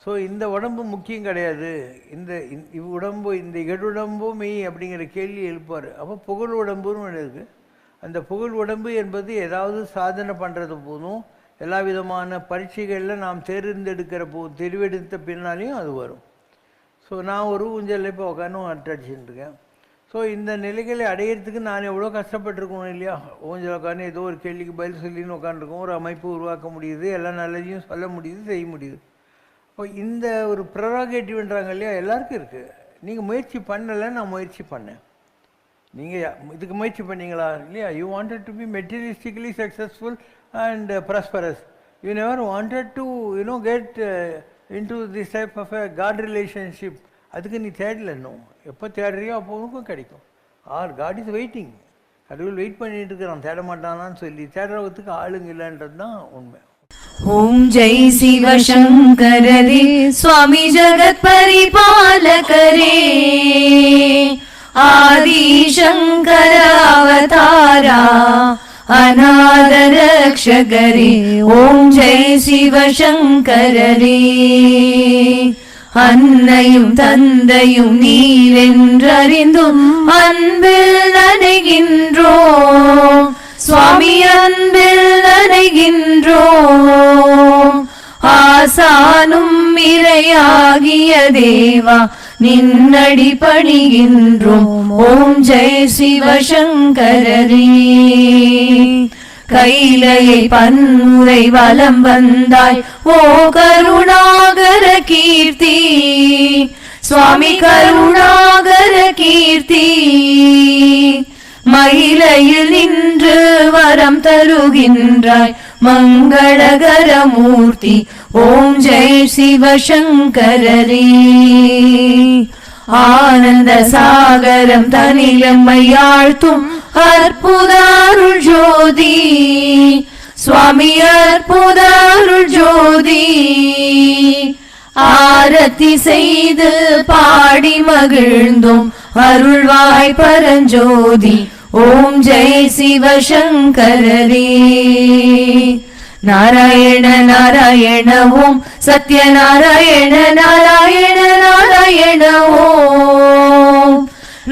ஸோ இந்த உடம்பு முக்கியம் கிடையாது. இந்த உடம்பு இந்த இகழுடம்போ அப்படிங்கிற கேள்வி எழுப்பார். அப்போ புகழ் உடம்புன்னு ஒன்று இருக்குது. அந்த புகழ் உடம்பு என்பது ஏதாவது சாதனை பண்ணுறது போதும், எல்லா விதமான பரீட்சைகளில் நாம் தெரிவெடுத்த பின்னாலையும் அது வரும். ஸோ நான் ஒரு ஊஞ்சலில் இப்போ உட்காந்து அடிச்சுட்டு இருக்கேன். ஸோ இந்த நிலைகளை அடையிறதுக்கு நான் எவ்வளோ கஷ்டப்பட்டுருக்கணும் இல்லையா. ஊஞ்சல் உட்காந்து ஏதோ ஒரு கேள்விக்கு பதில் சொல்லின்னு உட்காந்துருக்கோம். ஒரு அமைப்பு உருவாக்க முடியுது, எல்லாம் நல்லதையும் சொல்ல முடியுது, செய்ய முடியுது. இப்போ இந்த ஒரு ப்ரெரோகேட்டிவ்ன்றாங்க இல்லையா, எல்லாருக்கும் இருக்குது. நீங்கள் முயற்சி பண்ணலை, நான் முயற்சி பண்ணேன். நீங்கள் இதுக்கு முயற்சி பண்ணீங்களா இல்லையா. You wanted to be materialistically successful and prosperous. You never wanted to get into this type of a God relationship. அதுக்கு நீ தேடல. இன்னும் எப்போ தேடுறியோ அப்போ உனக்கும் கிடைக்கும். God is waiting. கடவுள் வெயிட் பண்ணிட்டு இருக்கிறான், தேட மாட்டானான்னு சொல்லி. தேடுறதுக்கு ஆளுங்க இல்லைன்றது தான் உண்மை. ஓம் ஜெய் சிவசங்கரரே சுவாமி ஜகத் பரிபாலகரே ஆதி சங்கர அவதாரா அநாத ரக்ஷகரே. ஓம் ஜெய் சிவசங்கரரே. அன்னையும் தந்தையும் நீரென்றறிந்தும் அன்பில் நனைகின்றோம் சுவாமி, அன்பில் நனைகின்றோம். ஆசானும் இறையாகிய தேவா நின்னடி பணிகின்றோம். ஓம் ஜெய் சிவசங்கரரே. கைலையை பன்முறை வலம் வந்தாய் ஓ கருணாகர கீர்த்தி, சுவாமி கருணாகர கீர்த்தி மகிழையில் நின்று வரம் தருகின்றாய் மங்களகர மூர்த்தி ஓம் ஜெய் சிவசங்கரரே. ஆனந்த சாகரம் தனிலம்மையாழ்த்தும் அற்புத அருள் ஜோதி சுவாமி அற்புத அருள் ஜோதி. ஆரத்தி செய்து பாடி மகிழ்ந்தோம் அருள்வாய் பரஞ்சோதி ஓம் ஜெய் சிவசங்கரரே. நாராயண நாராயண ஓம் சத்யநாராயண நாராயண நாராயண ஓம்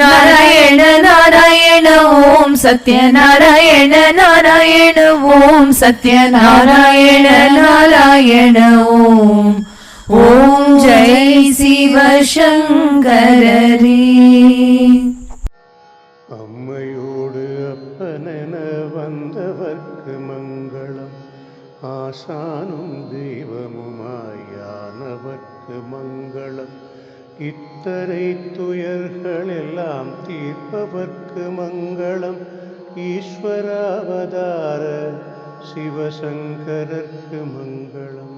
நாராயண நாராயண ஓம் சத்யநாராயண நாராயண ஓம் சத்யநாராயண நாராயண ஓம் ஓம் ஜெய் சிவசங்கரரே. அம்மையோடு அப்பனென வந்தவர்க்கு மங்களம் ஆசானும் தெய்வமுமாயானவர்க்கு மங்களம் இத்தரை துயர்கள் எல்லாம் தீர்ப்பவர்க்கு மங்களம் ஈஸ்வராவதார சிவசங்கரர்க்கு மங்களம்.